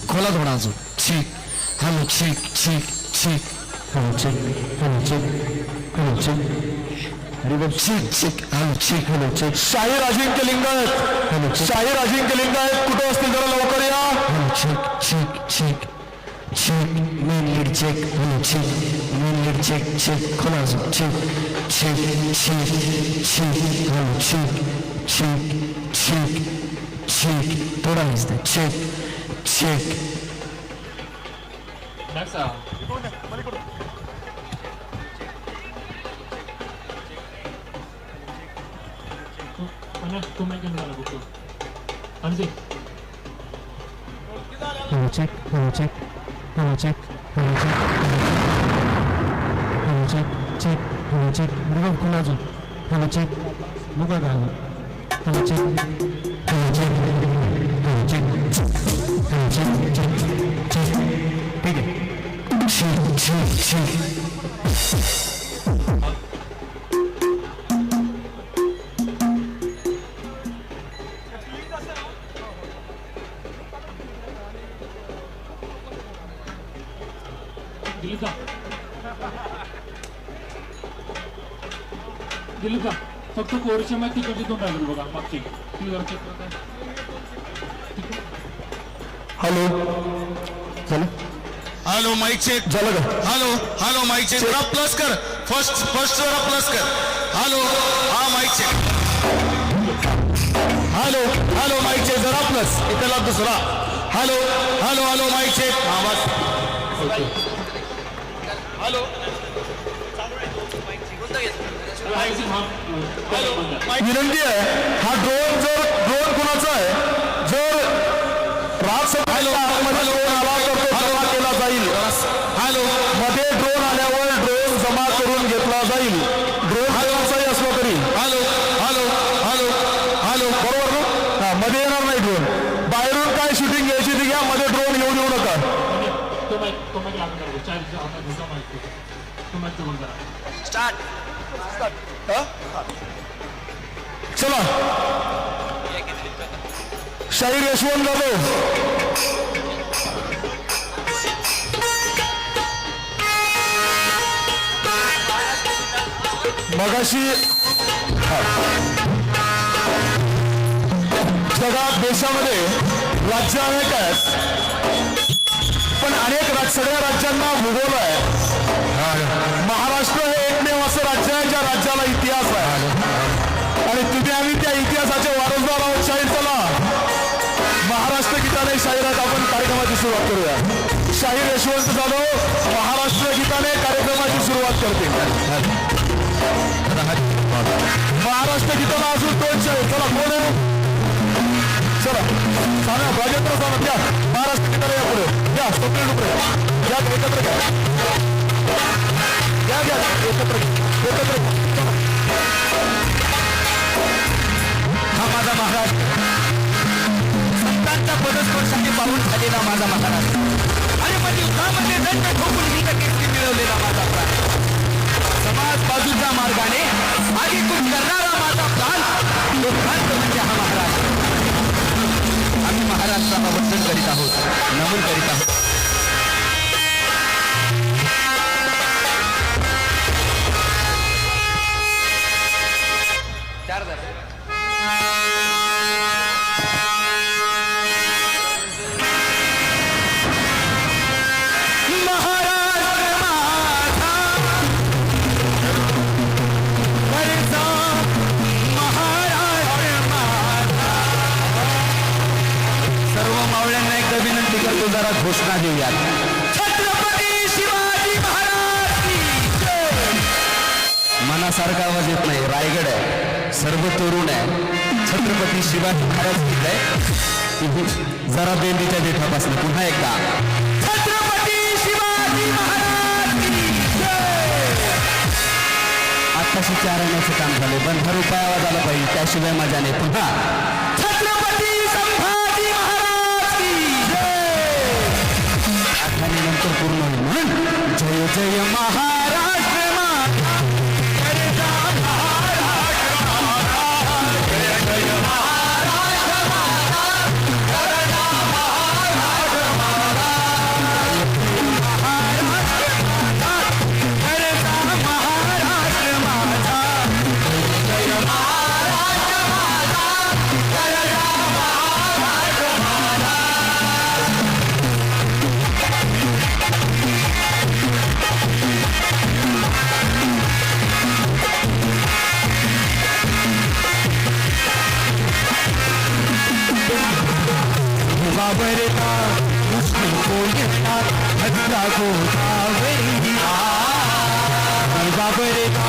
खोला थोडा अजून check hello check hello check Shahir Ajinkya Lingayat कुठे असतील जरा लवकर या check main lead check hello main lead check खोला अजून चेक हॅलो चेक थोडा check check, check, check, check, check, बघा कोण अजून check, बघा का check, check, ठीक आहे दिलं का फक्त कोरच्या माहिती तिकडे राहिलं बघा मागची हॅलो झालं हॅलो माईक चेक झालं का हॅलो हॅलो माईक चेक जरा प्लस कर फर्स्ट जरा प्लस कर हॅलो हा mic check hello hello mic check जरा प्लस इथला दुसरा hello hello hello mic check आवाज हॅलो विनंती आहे हा ड्रोन कुणाचा आहे जर राज्यसभेमध्ये ड्रोन आला तर तो जमा केला जाईल हॅलो मध्ये ड्रोन आल्यावर ड्रोन जमा करून घेतला जाईल ड्रोन कुणाचाही असलो तरी हॅलो हॅलो हॅलो हॅलो बरोबर ना हा मध्ये येणार नाही ड्रोन बाहेरून काय शूटिंग घ्यायची ती घ्या मध्ये ड्रोन येऊ देऊ नका तो माईक लागून करा चार्ज आता दुसरा माईक तो माईक बंद करा स्टार्ट चला शाहीर यशवंत जाधव मगाशी जगात देशामध्ये राज्य अनेक आहेत पण सगळ्या राज्यांना भूगोल आहे महाराष्ट्र हे एकमेव असं राज्य आहे ज्या राज्याला इतिहास आहे आणि तुम्ही आम्ही त्या इतिहासाचे वारसदार आहोत शाहीर चला महाराष्ट्र गीताने शाहिरात आपण कार्यक्रमाची सुरुवात करूया शाहीर यशवंत जाधव महाराष्ट्र गीताने कार्यक्रमाची सुरुवात करते महाराष्ट्र गीताला अजून दोन शाहीर चला कोण आहे चला सांगा राजेंद्र सावंत घ्या महाराष्ट्र गीताला या पुढे घ्या स्वप्नील डुकरे घ्या एकत्र घ्या घ्या एकत्र हा माझा महाराष्ट्र संतांच्या पदस्पर्शाने पाहून झालेला माझा महाराष्ट्र आणि मग युद्धामध्ये दंड ठोकून कीर्ती मिळवलेला माझा प्राण समाज बाजूच्या मार्गाने आगीतून करणारा माझा प्राण दुःखांत म्हणजे हा महाराष्ट्र आम्ही महाराष्ट्राला वंदन करीत आहोत नमन करीत आहोत जरा घोषणा देऊयात छत्रपती शिवाजी महाराज मनासारखा आवाज येत नाही रायगड आहे सर्व तरुण आहे छत्रपती शिवाजी महाराज आहे जरा बेंदीच्या देठापासून पुन्हा एकदा छत्रपती शिवाजी महाराज आत्ताशी चार आण्याचं काम झाले बंधार उपाय आवाज आला पाहिजे त्याशिवाय मजा नाही पुन्हा छत्रपती संभाजी महाराज आणि नंतर पूर्ण होईल म्हणून जय जय महाराष्ट्र बाबरता मुश्किल को येता भद्रा गोदावरी बाबरता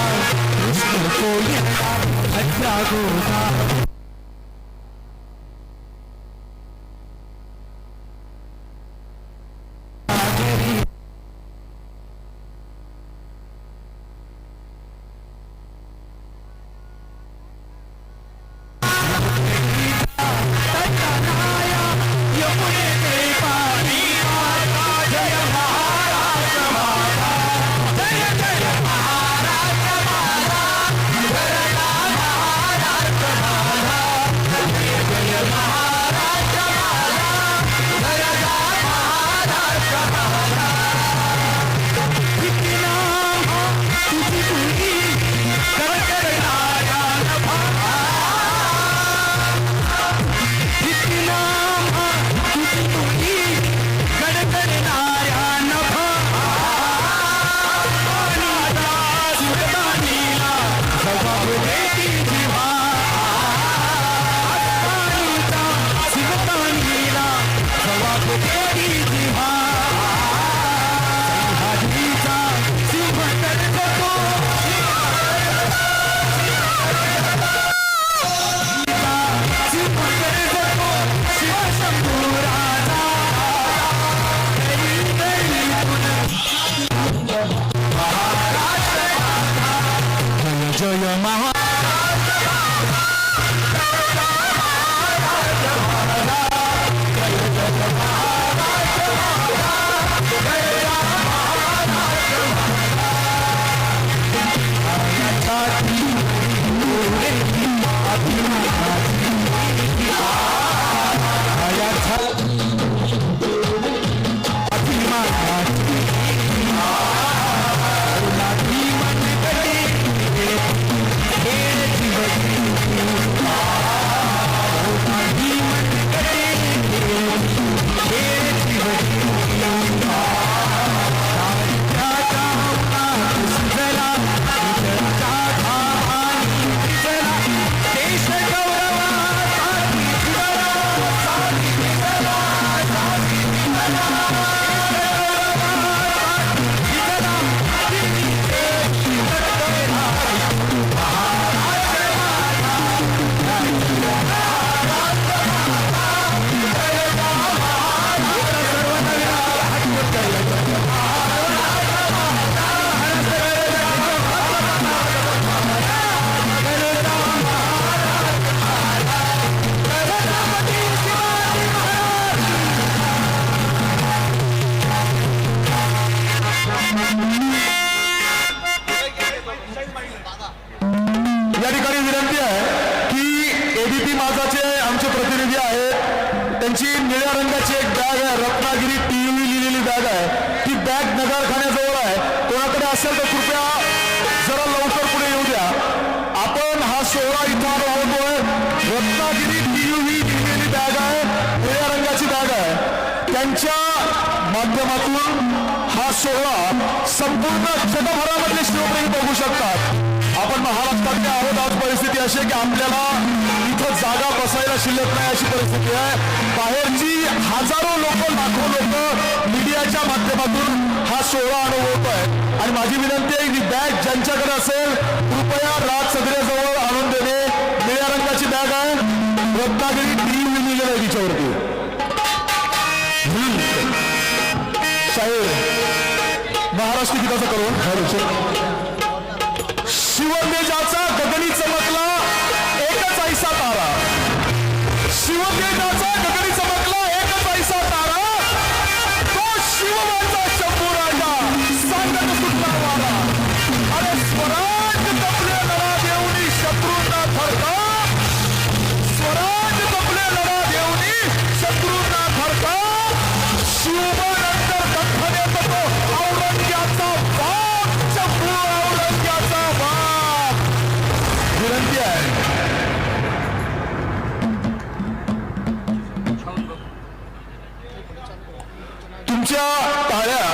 मुश्किल को येता भद्रा गोदावरी. या ठिकाणी विनंती आहे की एबीपी माझाचे आमचे प्रतिनिधी आहेत, त्यांची निळ्या रंगाची एक बॅग आहे, रत्नागिरी टीव्ही लिहिलेली बॅग आहे, ती बॅग नगरखान्याजवळ आहे. कोणाकडे असेल तर कृपया जरा लवकर पुढे येऊ द्या. आपण हा सोहळा इथं राहतोय. रत्नागिरी टीव्ही लिहिलेली बॅग आहे, निळ्या रंगाची बॅग आहे, त्यांच्या माध्यमातून हा सोहळा संपूर्ण जगभरामधले शिवप्रेमी बघू शकतात. आपण महाराष्ट्रातले आहोत. आज परिस्थिती अशी आहे की आपल्याला इथं जागा बसायला शिल्लक नाही अशी परिस्थिती आहे. बाहेरची हजारो लोक, लाखो लोक मीडियाच्या माध्यमातून हा सोहळा अनुभवत आहेत. आणि माझी विनंती आहे की बॅग ज्यांच्याकडे असेल कृपया राज सदरेजवळ आणून देणे. निळ्या रंगाची बॅग आहे, रत्नागिरी टीव्ही लिहिलेलं आहे तिच्यावरती. शाहीर महाराष्ट्र गीताचं करून शिवतेजाचा गगनी चमकला एकच ऐसा तारा, शिवतेजाचा गगनी चमकला एकच ऐसा तारा, तो शिवबाचा शंभू राजा सांगत सुटला वारा. अरे स्वराज जपले लढा देऊनी शत्रूंना थरका, स्वराज जपले लढा देऊनी शत्रूंना थरका, शिवबानंतर दखन येतो औरंग्याचा बाप, शंभू औरंग्याचा बाप. विनंती आहे तुमच्या टाळ्या,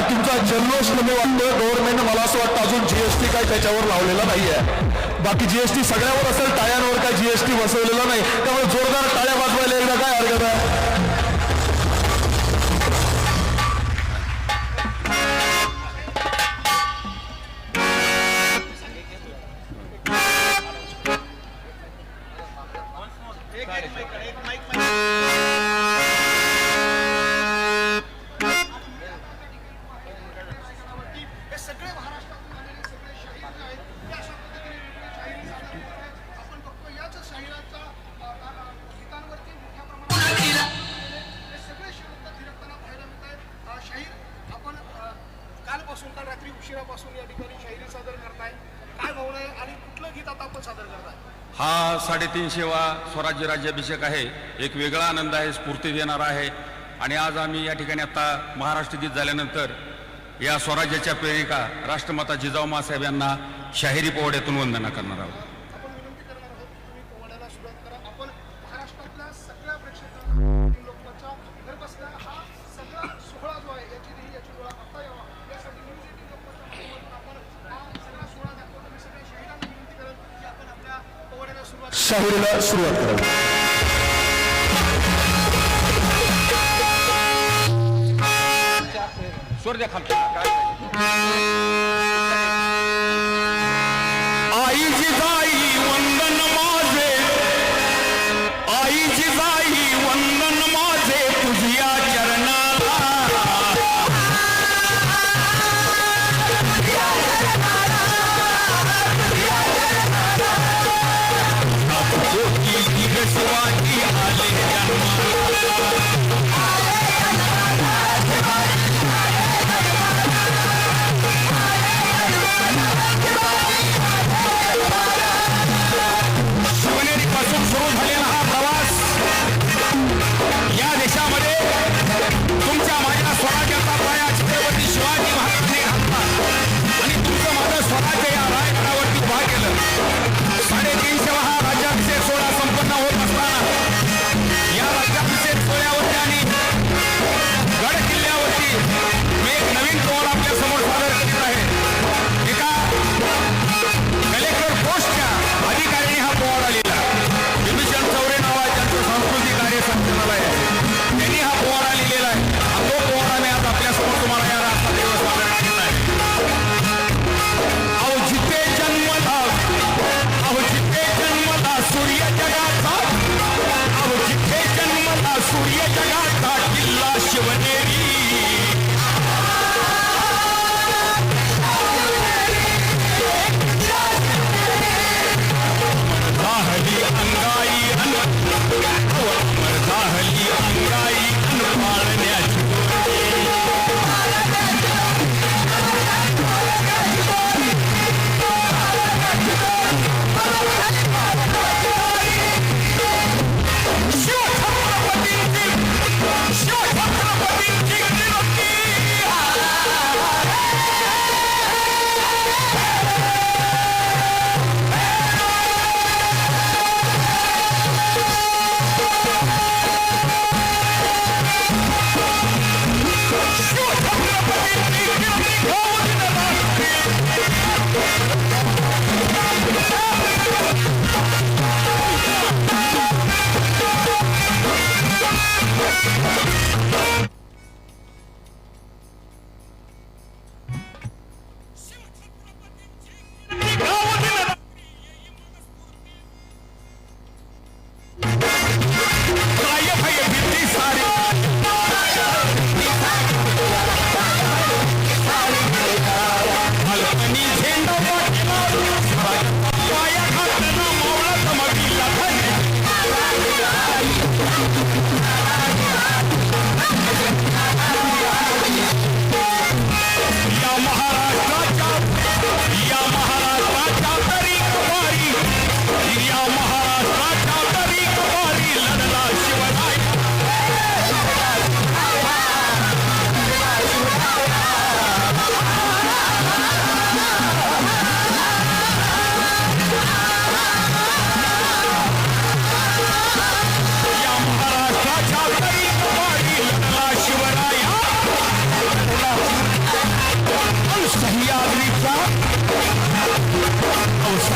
तुमचा जल्लोष कमी वाटतोय. गव्हर्नमेंटनं मला असं वाटतं अजून जीएसटी काय त्याच्यावर लावलेला नाहीये. बाकी जीएसटी सगळ्यावर असेल, टाळ्यांवर काय जीएसटी बसवलेला नाही. त्यामुळे जोरदार टाळ्या वाजवायला एकदा काय हरकत आहे. काल रात्री उशिरापासून या ठिकाणी शाहिरी सादर करताय, काय भावना आहे आणि कुठलं गीत आता आपण सादर करताय? हा 350वा स्वराज्य राज्याभिषेक आहे. एक वेगळा आनंद आहे, स्फूर्ती देणारा आहे. आणि आज आम्ही या ठिकाणी आता महाराष्ट्र गीत झाल्यानंतर या स्वराज्याच्या प्रेरिका राष्ट्रमाता जिजाऊ माँसाहेब यांना शाहिरी पोवाड्यातून वंदना करणार आहोत. आपण विनंती करणार आहोत, तुम्ही पोवाड्याला सुरुवात करा. आपण महाराष्ट्रातल्या सगळ्या प्रेक्षकांना लोकांच्या घर बसल्या हा सगळा सोहळा जो आहे याची वेळ आता यावा यासाठी न्यूज 18 लोकांच्या माध्यमातून आपण हा सगळा सोहळा दाखवतो. मी सगळ्या शाहिरांना विनंती करेन की आपण आपल्या पोवाड्याला शाहिरीला सुरुवात करावी. स्वर द्या खालचा. आई जिजाई वंदन माझे, आई जिजाई वंदन माझे तुझ्या चरणाला, शिवाजी आले जन्माला.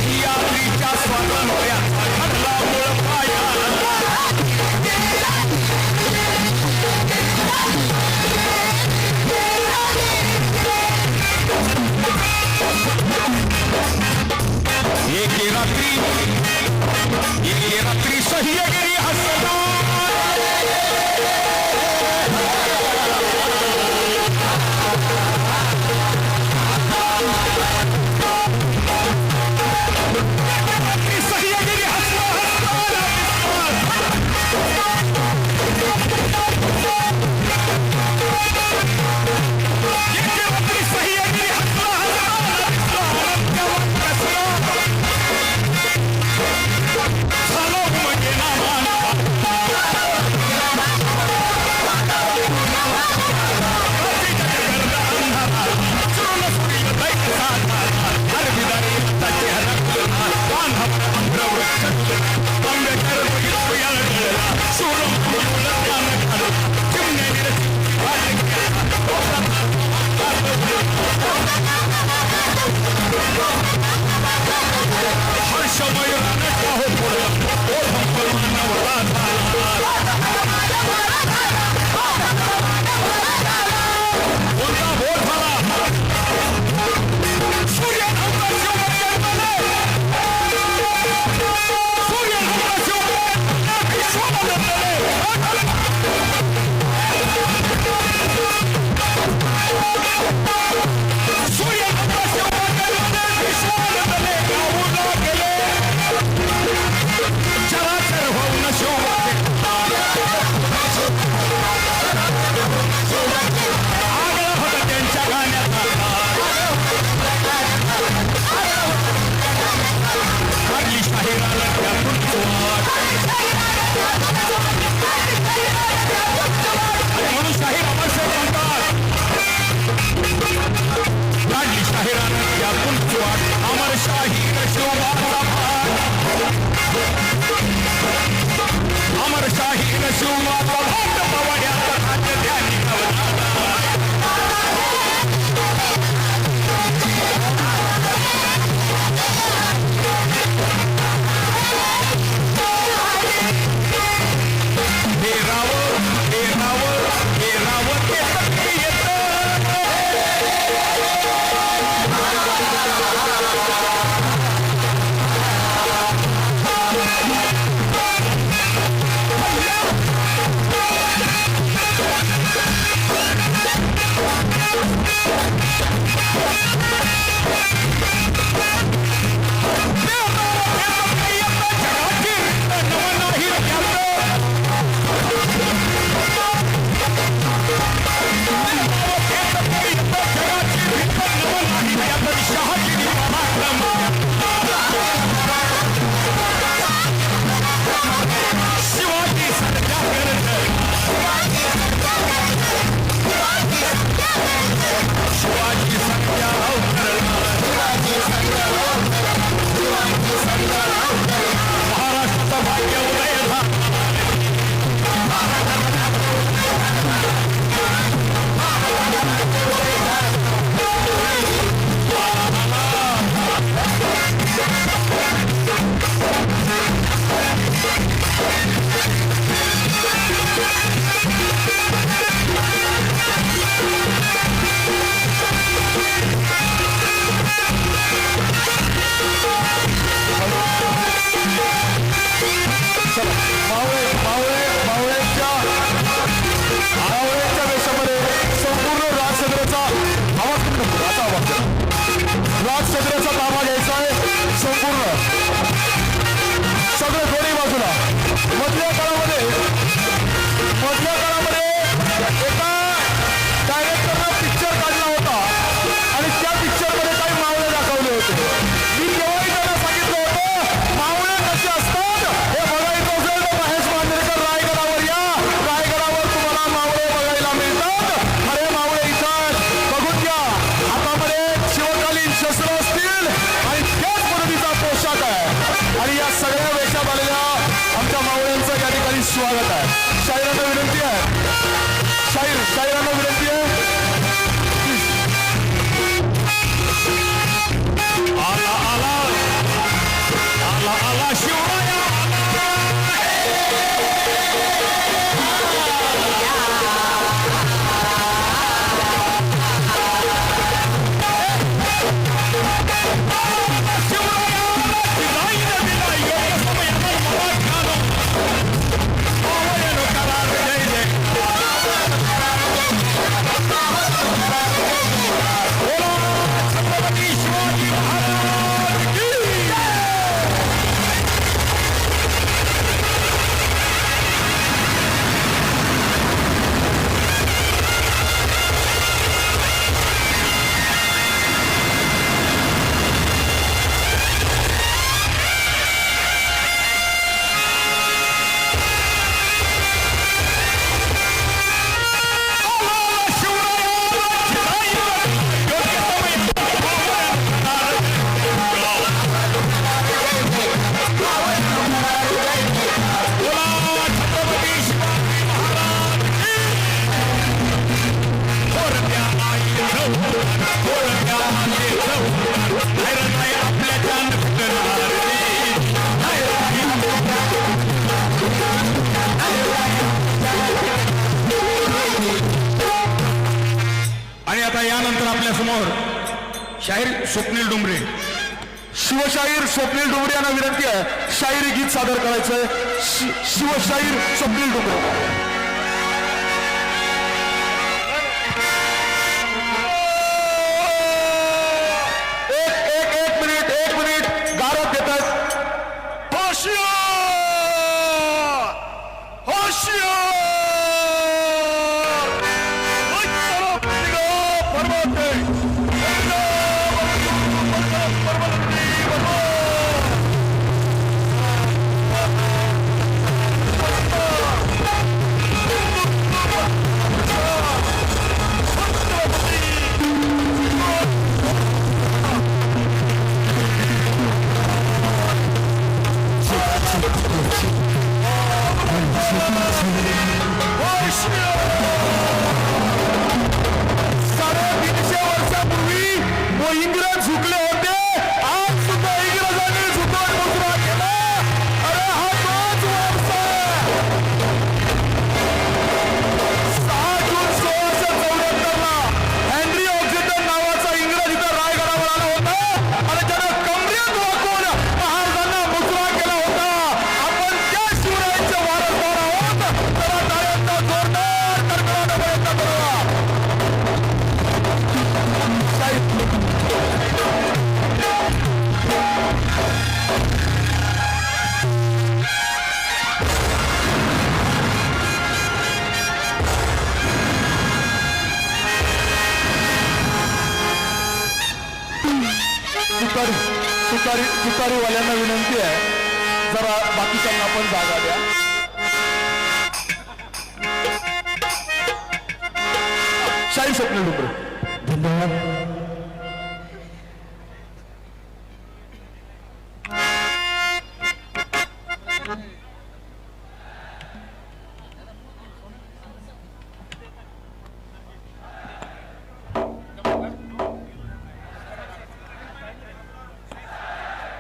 सह्याद्रीच्या स्वातंत्र्याचा ठरला मूळ पाया एके रात्री सह्यागिरी हसला सह्यागिरी कोळप्यामध्ये चौकार नाही रे नाही आपल्या जान फुटणार आणि आता यानंतर आपल्या समोर शाहीर स्वप्नील डुमरे शिवशाहीर स्वप्नील डुमरे यांना विनंती आहे शाहिरी गीत सादर करायचंय शिवशाहीर स्वप्नील डुमरे एक मिनिट गारद देत आहेत तुतारीवाल्यांना विनंती आहे जरा बाकीच्यांना पण जागा द्या शाहीर स्वप्नील डुमरे धन्यवाद.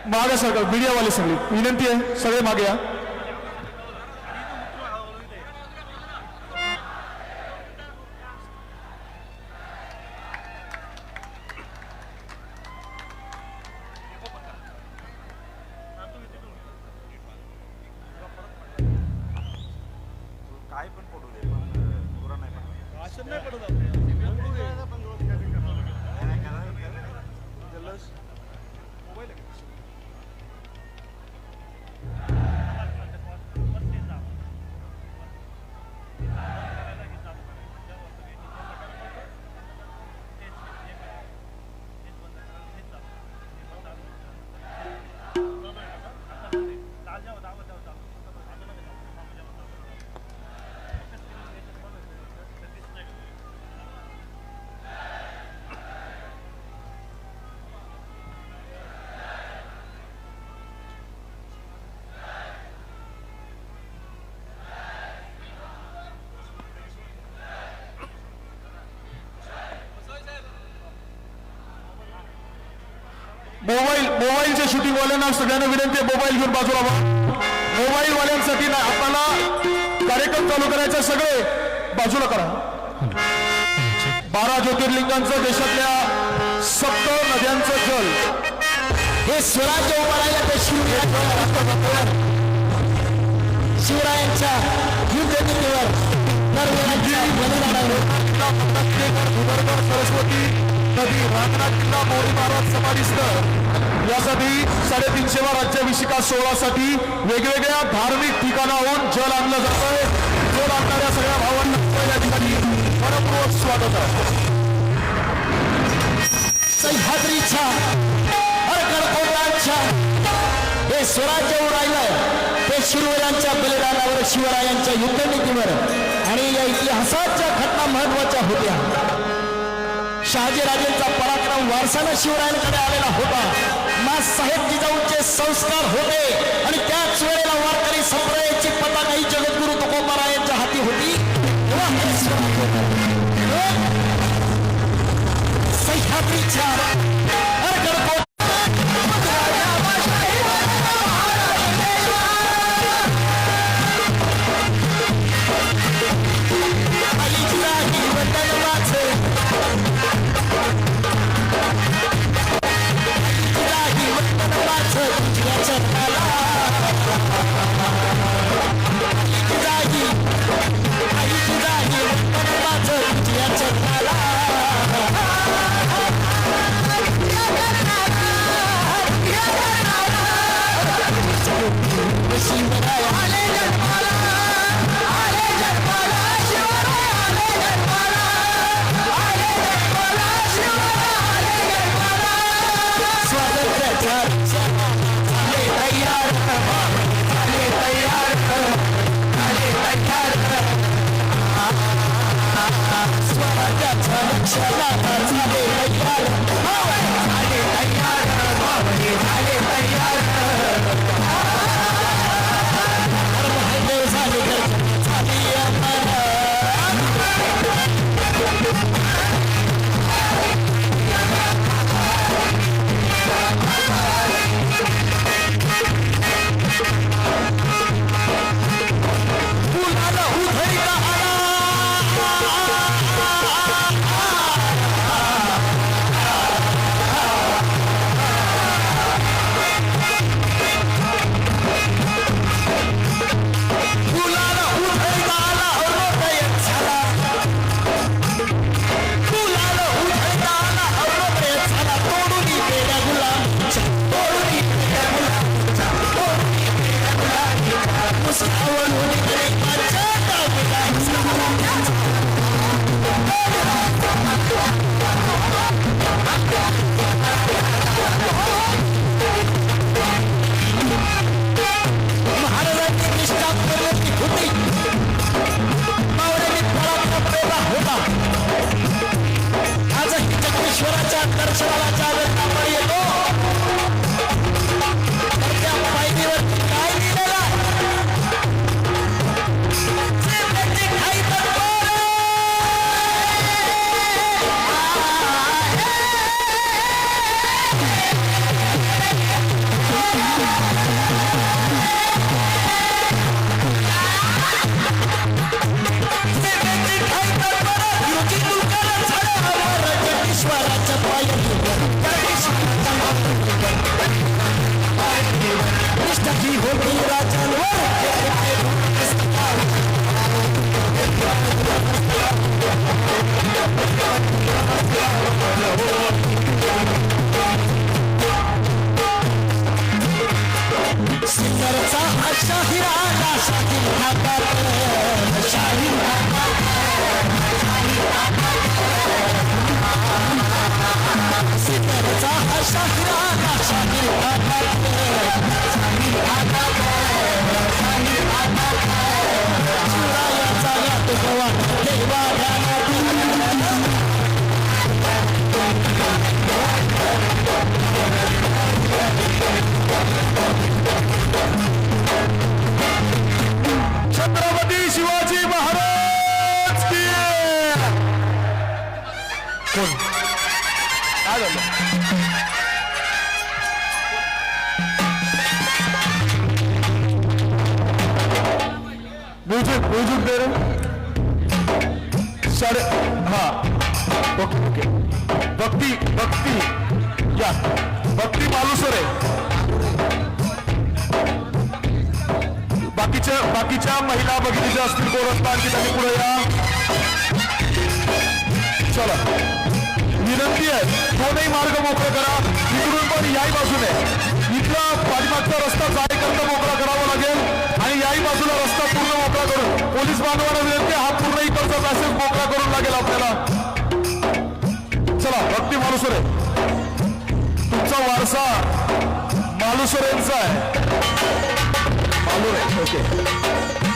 मागे सरकार मीडियावाले सगळे विनंती आहे सगळे मागे या मोबाईलच्या शूटिंग वाल्यांना सगळ्यांना विनंती आहे मोबाईल घेऊन बाजूला व्हा मोबाईल वाल्यांसाठी ना आपल्याला कार्यक्रम चालू करायचे सगळे बाजूला करा 12 ज्योतिर्लिंगांचं देशातल्या 7 नद्यांचं जल हे स्वराज्य उभारायला ते शिवरायांच्या युद्धनीतीवर सरस्वती नदी रामनाथ किल्ला मोरी महाराज समाधिस्थ यासाठी 350 राज्याभिषेका सोहळ्यासाठी वेगवेगळ्या धार्मिक ठिकाणाहून जल आणलं जातंय जल आणणाऱ्या सगळ्या भावांना या ठिकाणी मनपूर्वक स्वागत आहे सह्याद्रीच्या हरगडकोटांच्या हे स्वराज्य उरायलंय ते शिवरायांच्या बलिदानावर शिवरायांच्या युद्धनीतीवर आणि या इतिहासाच्या घटना महत्वाच्या होत्या शहाजीराजेंचा पराक्रम वारसानं शिवरायांकडे आलेला होता माँसाहेब जिजाऊंचे संस्कार होते आणि त्याच वेळेला वारकरी संप्रदायाची पताका ही जगद्गुरु तुकोबारायांच्या हाती होती सह्याद्री छत्रपती शिवाजी महाराज की कोण काय झालं म्युझिक दे रे साडे हा ओके भक्ती या भक्ती मालुसरे बाकीच्या महिला भगिनीच्या असतील कोण असतात की त्यांनी पुढे या चला विनंती आहे दोनही मार्ग मोकळा करा इकडून पण याही बाजूने इथला पाठीमागचा रस्ता जायकरता मोकळा करावा लागेल आणि याही बाजूला रस्ता पूर्ण मोकळा करून पोलीस बांधवांना विनंती हा पूर्ण इकडचा पॅसेज मोकळा करून लागेल आपल्याला चला भक्ती मालुसरे तुमचा वारसा मालुसरेंचा आहे मालुरे ओके